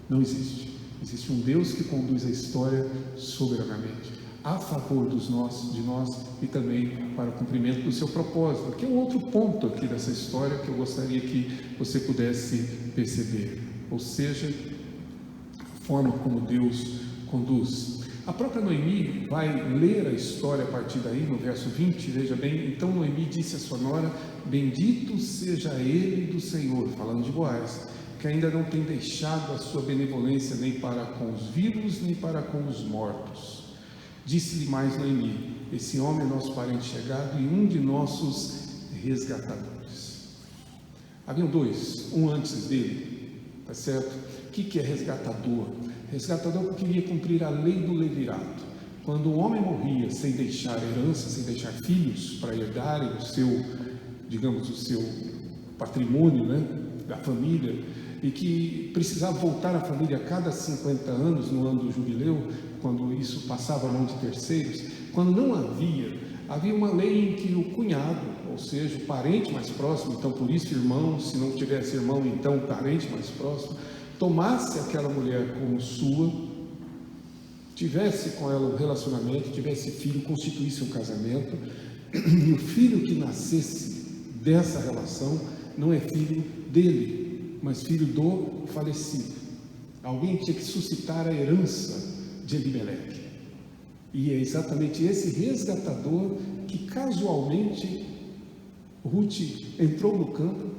Não existe. Existe um Deus que conduz a história soberanamente, a favor de nós e também para o cumprimento do seu propósito. Aqui é um outro ponto aqui dessa história que eu gostaria que você pudesse perceber, ou seja, a forma como Deus conduz. A própria Noemi vai ler a história a partir daí, no verso 20, veja bem, então Noemi disse à sua nora: bendito seja ele do Senhor, falando de Boaz, que ainda não tem deixado a sua benevolência nem para com os vivos, nem para com os mortos. Disse-lhe mais Noemi: esse homem é nosso parente chegado e um de nossos resgatadores. Haviam dois, um antes dele, tá certo? O que é resgatador? Resgatador porque queria cumprir a lei do levirato. Quando o homem morria sem deixar herança, sem deixar filhos para herdarem o seu, digamos, o seu patrimônio, né, da família, e que precisava voltar à família a cada 50 anos, no ano do jubileu, quando isso passava a mão de terceiros, quando não havia uma lei em que o cunhado, ou seja, o parente mais próximo, então por isso irmão, se não tivesse irmão, então parente mais próximo, tomasse aquela mulher como sua, tivesse com ela um relacionamento, tivesse filho, constituísse um casamento, e o filho que nascesse dessa relação não é filho dele, mas filho do falecido. Alguém tinha que suscitar a herança de Elimeleque. E é exatamente esse resgatador que casualmente Ruth entrou no campo,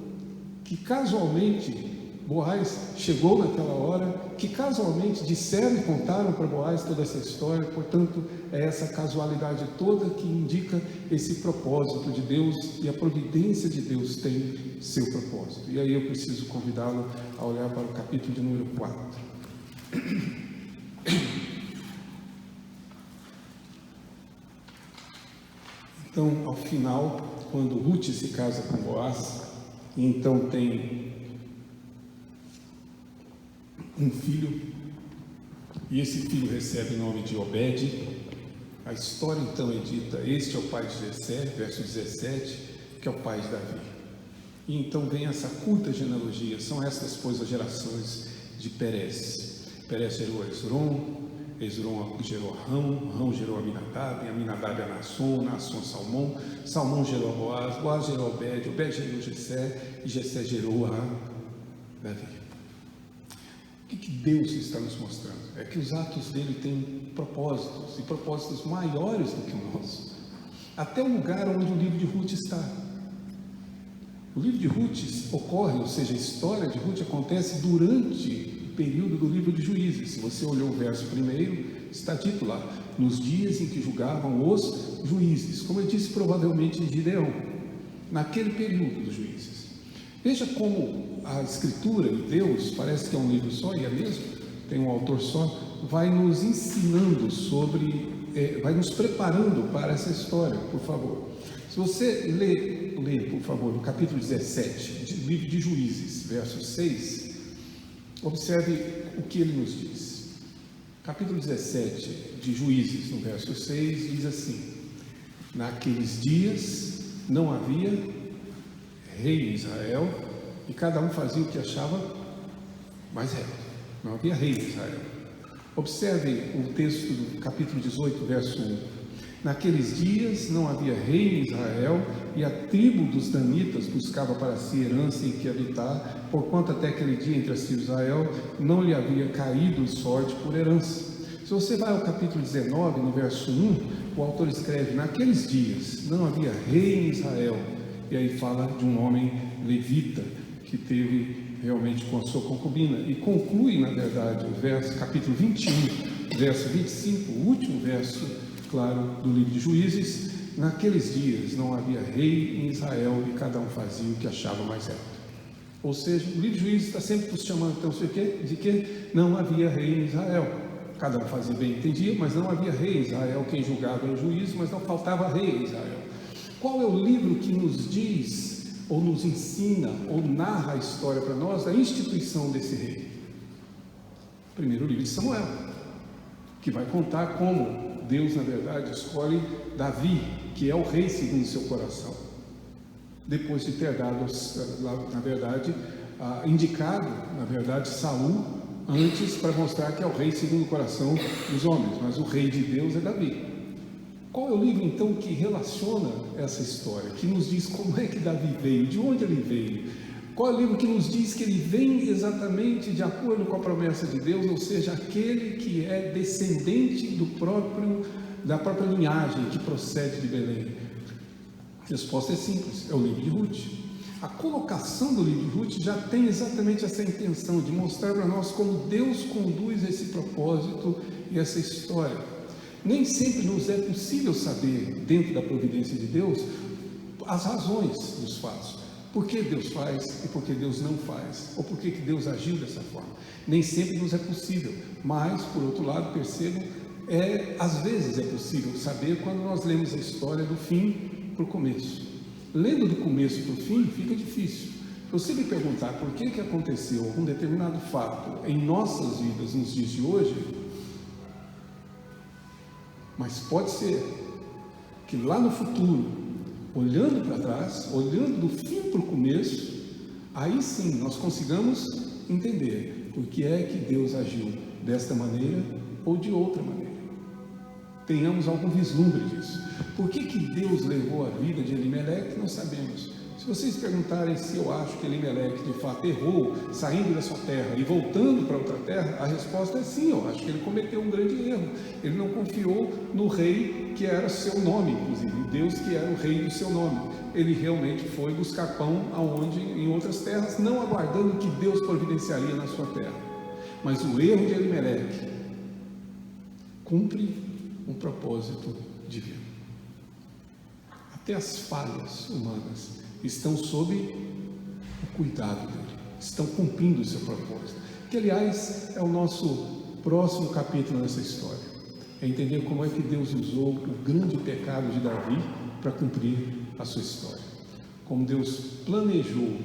que casualmente Boaz chegou naquela hora, que casualmente disseram e contaram para Boaz toda essa história. Portanto, é essa casualidade toda que indica esse propósito de Deus, e a providência de Deus tem seu propósito. E aí eu preciso convidá-lo a olhar para o capítulo de número 4. Então, ao final, quando Ruth se casa com Boaz, e então tem um filho, e esse filho recebe o nome de Obed. A história então é dita: este é o pai de Jessé, verso 17, que é o pai de Davi. E então vem essa curta genealogia. São estas, pois, as gerações de Perez. Perez gerou Hezron, Hezron gerou Rão, Rão gerou Aminadab, Aminadab a Naasson, Naasson Salmão, Salmão gerou Boaz, Boaz gerou Obed, Obed gerou Jessé, e Jessé gerou a Davi. O que Deus está nos mostrando? É que os atos dele têm propósitos, e propósitos maiores do que o nosso. Até o lugar onde o livro de Ruth está. O livro de Ruth ocorre, ou seja, a história de Ruth acontece durante o período do livro de Juízes. Se você olhou o verso primeiro, está dito lá: nos dias em que julgavam os juízes, como eu disse provavelmente em Gideão, naquele período dos juízes. Veja como a Escritura de Deus, parece que é um livro só, e é mesmo, tem um autor só, vai nos ensinando sobre, vai nos preparando para essa história, por favor. Se você lê, por favor, no capítulo 17, do livro de Juízes, verso 6, observe o que ele nos diz. Capítulo 17 de Juízes, no verso 6, diz assim: naqueles dias não havia rei em Israel, e cada um fazia o que achava mais reto. Não havia rei em Israel. Observe o texto do capítulo 18, verso 1. Naqueles dias não havia rei em Israel, e a tribo dos danitas buscava para si herança em que habitar, porquanto até aquele dia entre as tribos de Israel não lhe havia caído sorte por herança. Se você vai ao capítulo 19, no verso 1, o autor escreve: naqueles dias não havia rei em Israel. E aí fala de um homem levita que teve realmente com a sua concubina, e conclui, na verdade, o verso, capítulo 21, verso 25, o último verso, claro, do livro de Juízes: naqueles dias não havia rei em Israel, e cada um fazia o que achava mais reto. Ou seja, o livro de Juízes está sempre nos chamando, então, de que não havia rei em Israel. Cada um fazia bem, entendia, mas não havia rei em Israel. Quem julgava era o juiz, mas não faltava rei em Israel. Qual é o livro que nos diz, ou nos ensina, ou narra a história para nós da instituição desse rei? Primeiro, o livro de Samuel, que vai contar como Deus, na verdade, escolhe Davi, que é o rei segundo o seu coração, depois de ter dado, na verdade, indicado, na verdade, Saul antes para mostrar que é o rei segundo o coração dos homens, mas o rei de Deus é Davi. Qual é o livro então que relaciona essa história, que nos diz como é que Davi veio, de onde ele veio? Qual é o livro que nos diz que ele vem exatamente de acordo com a promessa de Deus, ou seja, aquele que é descendente da própria linhagem que procede de Belém? A resposta é simples, é o livro de Ruth. A colocação do livro de Ruth já tem exatamente essa intenção de mostrar para nós como Deus conduz esse propósito e essa história. Nem sempre nos é possível saber, dentro da providência de Deus, as razões dos fatos. Por que Deus faz e por que Deus não faz? Ou por que Deus agiu dessa forma? Nem sempre nos é possível, mas, por outro lado, percebam, às vezes é possível saber quando nós lemos a história do fim para o começo. Lendo do começo para o fim, fica difícil. Se você me perguntar por que aconteceu um determinado fato em nossas vidas nos dias de hoje, mas pode ser que lá no futuro, olhando para trás, olhando do fim para o começo, aí sim nós consigamos entender por que é que Deus agiu desta maneira ou de outra maneira. Tenhamos algum vislumbre disso. Por que Deus levou a vida de Elimeleque, não sabemos. Se vocês perguntarem se eu acho que Elimeleque de fato errou, saindo da sua terra e voltando para outra terra, a resposta é sim, eu acho que ele cometeu um grande erro. Ele não confiou no rei que era seu nome, inclusive, Deus que era o rei do seu nome. Ele realmente foi buscar pão em outras terras, não aguardando que Deus providenciaria na sua terra. Mas o erro de Elimeleque cumpre um propósito divino. Até as falhas humanas estão sob o cuidado dele, estão cumprindo o seu propósito, que aliás é o nosso próximo capítulo nessa história, é entender como é que Deus usou o grande pecado de Davi para cumprir a sua história, como Deus planejou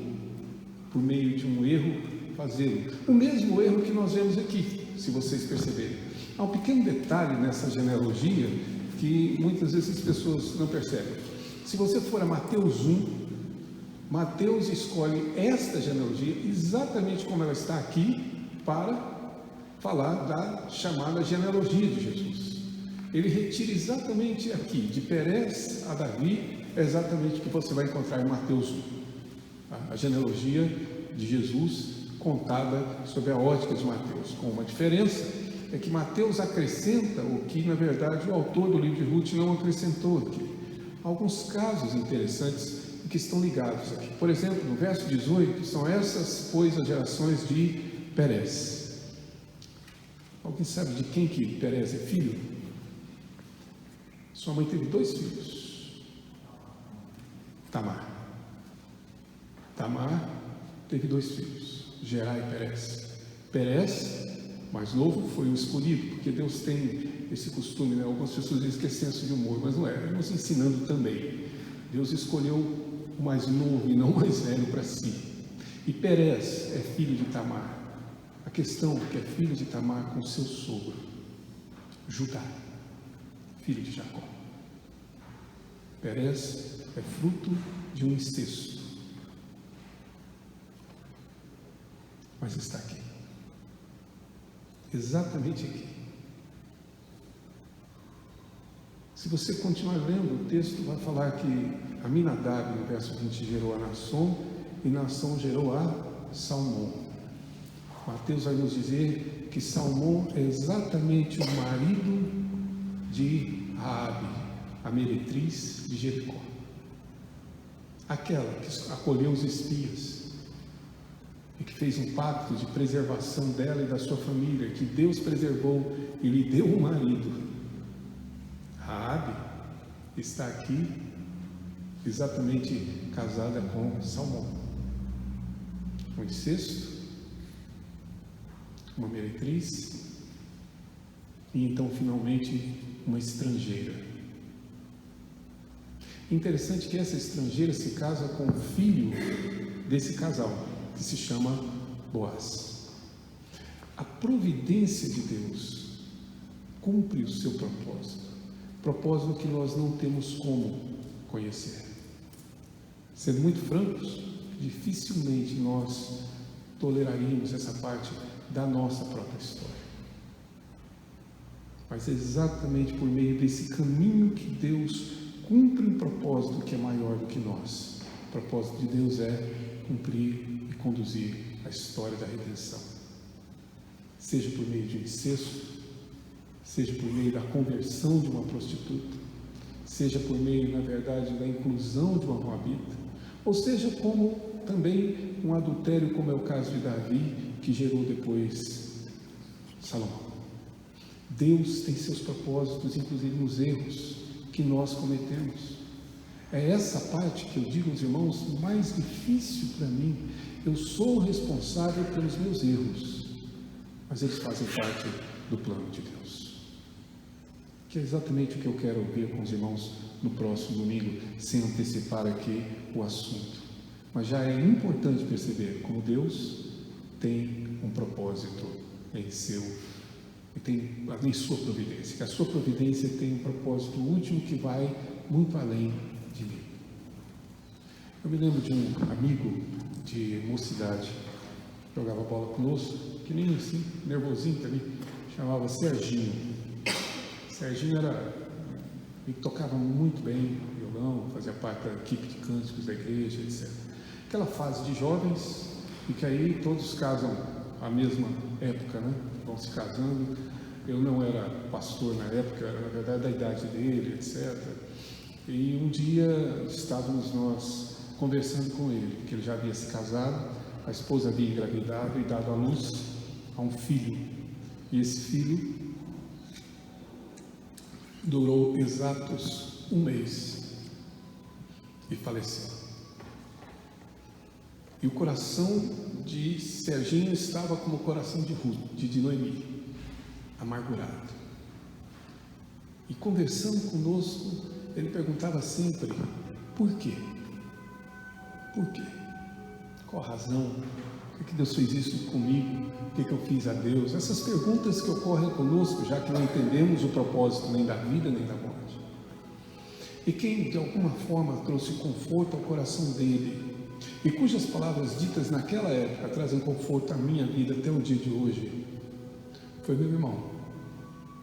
por meio de um erro fazê-lo, o mesmo erro que nós vemos aqui, se vocês perceberem. Há um pequeno detalhe nessa genealogia que muitas vezes as pessoas não percebem. Se você for a Mateus 1, Mateus escolhe esta genealogia exatamente como ela está aqui para falar da chamada genealogia de Jesus. Ele retira exatamente aqui, de Perez a Davi, é exatamente o que você vai encontrar em Mateus 1. A genealogia de Jesus contada sob a ótica de Mateus, com uma diferença. É que Mateus acrescenta o que, na verdade, o autor do livro de Ruth não acrescentou aqui. Alguns casos interessantes que estão ligados aqui. Por exemplo, no verso 18, são essas, pois, as gerações de Perez. Alguém sabe de quem que Perez é filho? Sua mãe teve 2 filhos. Tamar teve 2 filhos, Gerá e Perez. Perez, mais novo, foi o escolhido, porque Deus tem esse costume, né? Algumas pessoas dizem que é senso de humor, mas não é, Ele nos ensinando também. Deus escolheu o mais novo e não o mais velho para si. E Perez é filho de Tamar. A questão é que é filho de Tamar com seu sogro, Judá, filho de Jacó. Perez é fruto de um incesto, mas está aqui, exatamente aqui. Se você continuar lendo, o texto vai falar que Aminadab, no verso 20, gerou a Naasson, e Naasson gerou a Salmão. Mateus vai nos dizer que Salmão é exatamente o marido de Raabe, a meretriz de Jericó, aquela que acolheu os espias e que fez um pacto de preservação dela e da sua família, que Deus preservou e lhe deu um marido. Raabe está aqui exatamente casada com Salmão, um incesto, uma meretriz e então finalmente uma estrangeira. Interessante que essa estrangeira se casa com o filho desse casal, que se chama Boaz. A providência de Deus cumpre o seu propósito que nós não temos como conhecer. Sendo muito francos, dificilmente nós toleraríamos essa parte da nossa própria história. Mas é exatamente por meio desse caminho que Deus cumpre um propósito que é maior do que nós. O propósito de Deus é cumprir e conduzir a história da redenção. Seja por meio de um incesto, seja por meio da conversão de uma prostituta, seja por meio, na verdade, da inclusão de uma moabita, ou seja como também um adultério, como é o caso de Davi, que gerou depois Salomão. Deus tem seus propósitos, inclusive nos erros que nós cometemos. É essa parte que eu digo aos irmãos, mais difícil para mim. Eu sou responsável pelos meus erros, mas eles fazem parte do plano de Deus. Que é exatamente o que eu quero ouvir com os irmãos no próximo domingo, sem antecipar aqui o assunto. Mas já é importante perceber como Deus tem um propósito em sua providência, que a sua providência tem um propósito último que vai muito além de mim. Eu me lembro de um amigo de mocidade, jogava bola conosco, que nem assim, nervosinho também, chamava Serginho. Serginho tocava muito bem violão, fazia parte da equipe de cânticos da igreja, etc. Aquela fase de jovens, e que aí todos casam à mesma época, né? Vão se casando. Eu não era pastor na época, era na verdade da idade dele, etc. E um dia estávamos nós conversando com ele, que ele já havia se casado, a esposa havia engravidado e dado à luz a um filho. E esse filho durou exatos um mês e faleceu. E o coração de Serginho estava como o coração de Noemi, amargurado. E conversando conosco, ele perguntava sempre: por quê? Por quê? Qual a razão? Por que Deus fez isso comigo? O que eu fiz a Deus? Essas perguntas que ocorrem conosco, já que não entendemos o propósito nem da vida nem da morte. E quem de alguma forma trouxe conforto ao coração dele, e cujas palavras ditas naquela época trazem conforto à minha vida até o dia de hoje, foi meu irmão,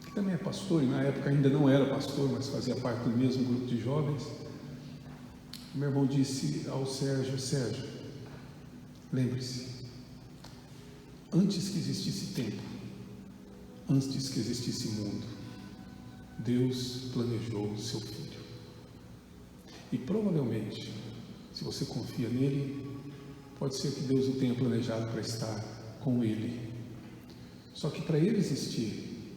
que também é pastor, e na época ainda não era pastor, mas fazia parte do mesmo grupo de jovens. Meu irmão disse ao Sérgio: Sérgio, lembre-se, antes que existisse tempo, antes que existisse mundo, Deus planejou o seu filho. E provavelmente, se você confia nele, pode ser que Deus o tenha planejado para estar com ele. Só que para ele existir,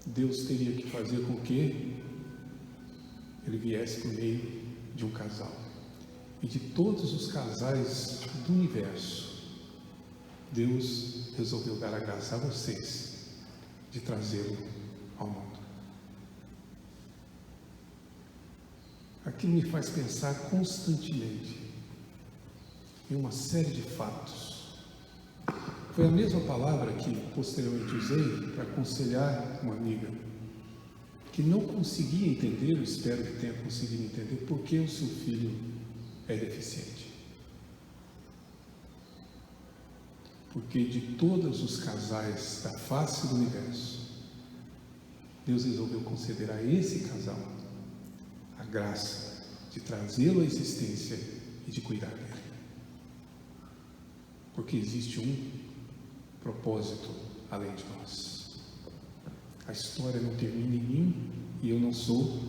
Deus teria que fazer com que ele viesse por meio de um casal. E de todos os casais do universo, Deus resolveu dar a graça a vocês de trazê-lo ao mundo. Aquilo me faz pensar constantemente em uma série de fatos. Foi a mesma palavra que posteriormente usei para aconselhar uma amiga que não conseguia entender, eu espero que tenha conseguido entender, por que o seu filho é deficiente. Porque de todos os casais da face do universo, Deus resolveu conceder a esse casal a graça de trazê-lo à existência e de cuidar dele. Porque existe um propósito além de nós. A história não termina em mim e eu não sou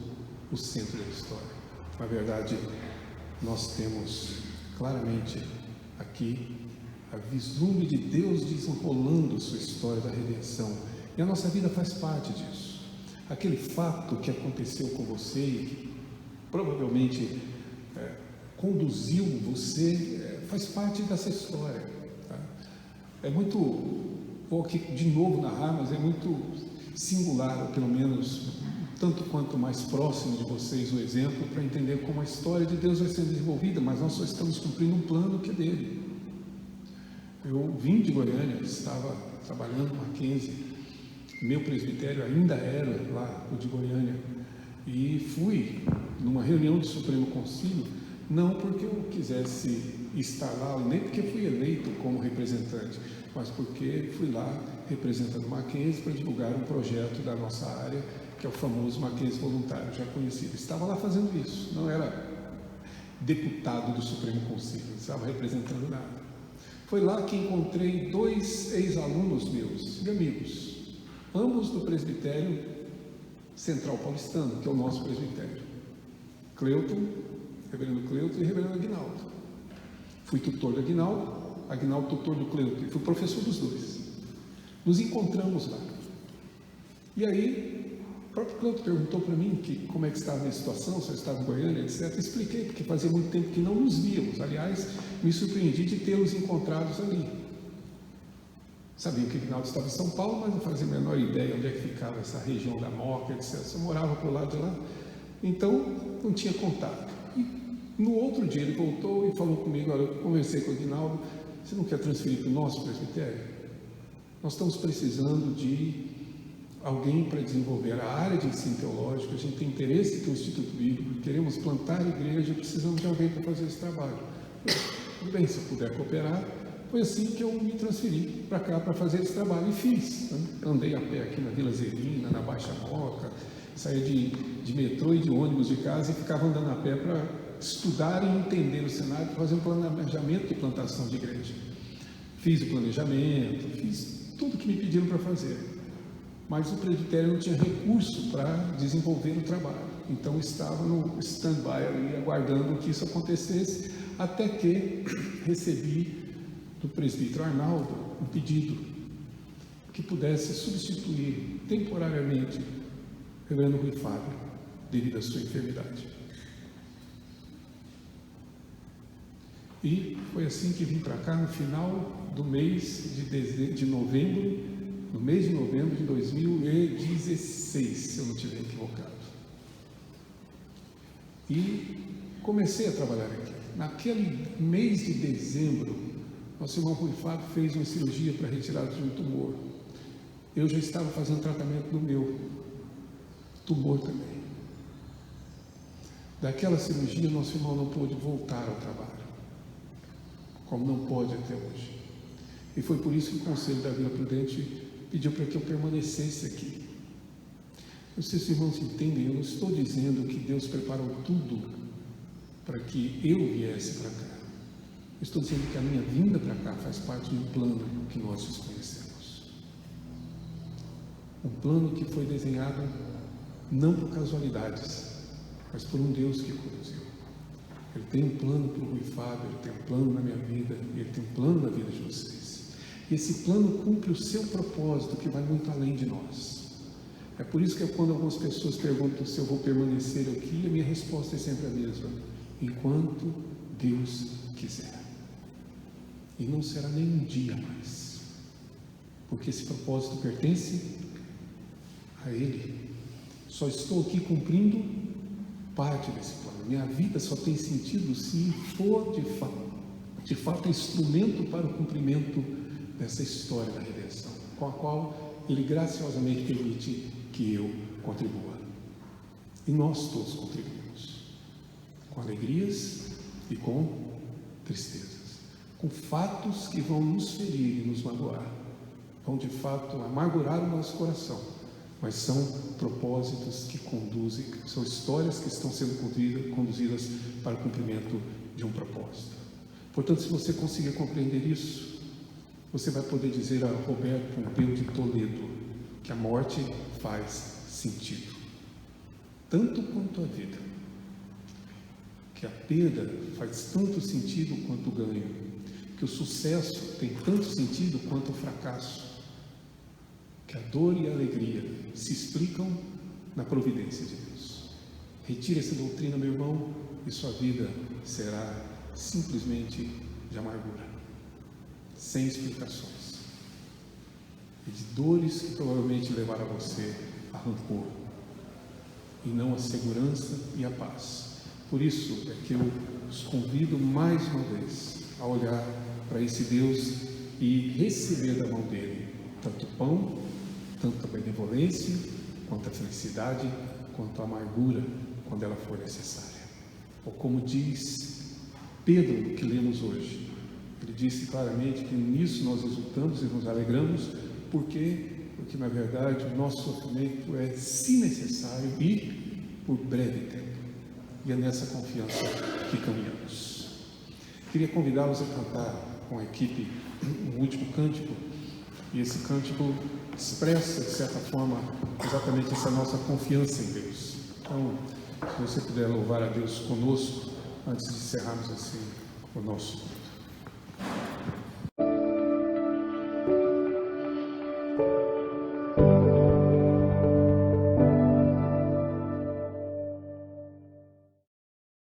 o centro da história. Na verdade, nós temos claramente aqui a vislumbre de Deus desenrolando sua história da redenção. E a nossa vida faz parte disso. Aquele fato que aconteceu com você e que provavelmente conduziu você, faz parte dessa história. Tá? É muito, vou aqui de novo narrar, mas é muito singular, ou pelo menos tanto quanto mais próximo de vocês o exemplo, para entender como a história de Deus vai sendo desenvolvida, mas nós só estamos cumprindo um plano que é dele. Eu vim de Goiânia, estava trabalhando no Mackenzie, meu presbitério ainda era lá, o de Goiânia, e fui numa reunião do Supremo Concílio, não porque eu quisesse estar lá, nem porque fui eleito como representante, mas porque fui lá representando o Mackenzie para divulgar um projeto da nossa área, que é o famoso Mackenzie Voluntário, já conhecido. Estava lá fazendo isso, não era deputado do Supremo Conselho, não estava representando nada. Foi lá que encontrei 2 ex-alunos meus e amigos, ambos do presbitério Central Paulistano, que é o nosso presbitério. Cleuton, reverendo Cleuton e reverendo Aguinaldo. Fui tutor do Aguinaldo tutor do Cleuton, e fui professor dos 2. Nos encontramos lá. E aí, o próprio Cleuton perguntou para mim como é que estava a minha situação, se eu estava em Goiânia, etc. Expliquei, porque fazia muito tempo que não nos víamos. Aliás, me surpreendi de tê-los encontrados ali. Sabia que o Aguinaldo estava em São Paulo, mas não fazia a menor ideia onde é que ficava essa região da Moca, etc. Eu morava por lado de lá, então não tinha contato. E no outro dia ele voltou e falou comigo: olha, eu conversei com o Aguinaldo, você não quer transferir para o nosso presbitério? Nós estamos precisando de alguém para desenvolver a área de ensino teológico, a gente tem interesse em ter um Instituto Bíblico, queremos plantar igreja, precisamos de alguém para fazer esse trabalho. Tudo bem, se eu puder cooperar. Foi assim que eu me transferi para cá para fazer esse trabalho, e fiz. Andei a pé aqui na Vila Zerina, na Baixa Moca, saía de metrô e de ônibus de casa e ficava andando a pé para estudar e entender o cenário, fazer um planejamento de plantação de igreja. Fiz o planejamento, fiz tudo o que me pediram para fazer, mas o presbitério não tinha recurso para desenvolver o trabalho, então estava no stand-by ali, aguardando que isso acontecesse, até que recebi do presbítero Arnaldo um pedido que pudesse substituir temporariamente o reverendo Rui Fábio, devido à sua enfermidade. E foi assim que vim para cá no final do mês de novembro, no mês de novembro de 2016, se eu não estiver equivocado. E comecei a trabalhar aqui. Naquele mês de dezembro, nosso irmão Rui Fábio fez uma cirurgia para retirada de um tumor. Eu já estava fazendo tratamento do meu tumor também. Daquela cirurgia, nosso irmão não pôde voltar ao trabalho, como não pode até hoje. E foi por isso que o Conselho da Vila Prudente pediu para que eu permanecesse aqui. Não sei se os irmãos entendem, eu não estou dizendo que Deus preparou tudo para que eu viesse para cá. Eu estou dizendo que a minha vinda para cá faz parte de um plano que nós desconhecemos. Um plano que foi desenhado não por casualidades, mas por um Deus que conduziu. Ele tem um plano para o Rui Fábio, ele tem um plano na minha vida, ele tem um plano na vida de vocês. E esse plano cumpre o seu propósito, que vai muito além de nós. É por isso que quando algumas pessoas perguntam se eu vou permanecer aqui, a minha resposta é sempre a mesma: enquanto Deus quiser. E não será nem um dia mais, porque esse propósito pertence a Ele. Só estou aqui cumprindo parte desse plano. Minha vida só tem sentido se for de fato instrumento para o cumprimento dessa história da redenção, com a qual Ele graciosamente permite que eu contribua. E nós todos contribuímos, com alegrias e com tristezas, com fatos que vão nos ferir e nos magoar, vão de fato amargurar o nosso coração, mas são propósitos que conduzem, são histórias que estão sendo conduzidas para o cumprimento de um propósito. Portanto, se você conseguir compreender isso, você vai poder dizer a Roberto Pompeu de Toledo que a morte faz sentido, tanto quanto a vida, que a perda faz tanto sentido quanto o ganho, que o sucesso tem tanto sentido quanto o fracasso, que a dor e a alegria se explicam na providência de Deus. Retire essa doutrina, meu irmão, e sua vida será simplesmente de amargura, sem explicações, e de dores que provavelmente levará você a rancor, e não a segurança e a paz. Por isso é que eu os convido mais uma vez a olhar para esse Deus e receber da mão dele tanto o pão, tanto a benevolência, quanto a felicidade, quanto a amargura, quando ela for necessária. Ou como diz Pedro, que lemos hoje, Ele disse claramente que nisso nós exultamos e nos alegramos, porque na verdade o nosso sofrimento é, se necessário, e por breve tempo. E é nessa confiança que caminhamos. Queria convidá-los a cantar com a equipe um último cântico, e esse cântico expressa, de certa forma, exatamente essa nossa confiança em Deus. Então, se você puder louvar a Deus conosco, antes de encerrarmos assim o nosso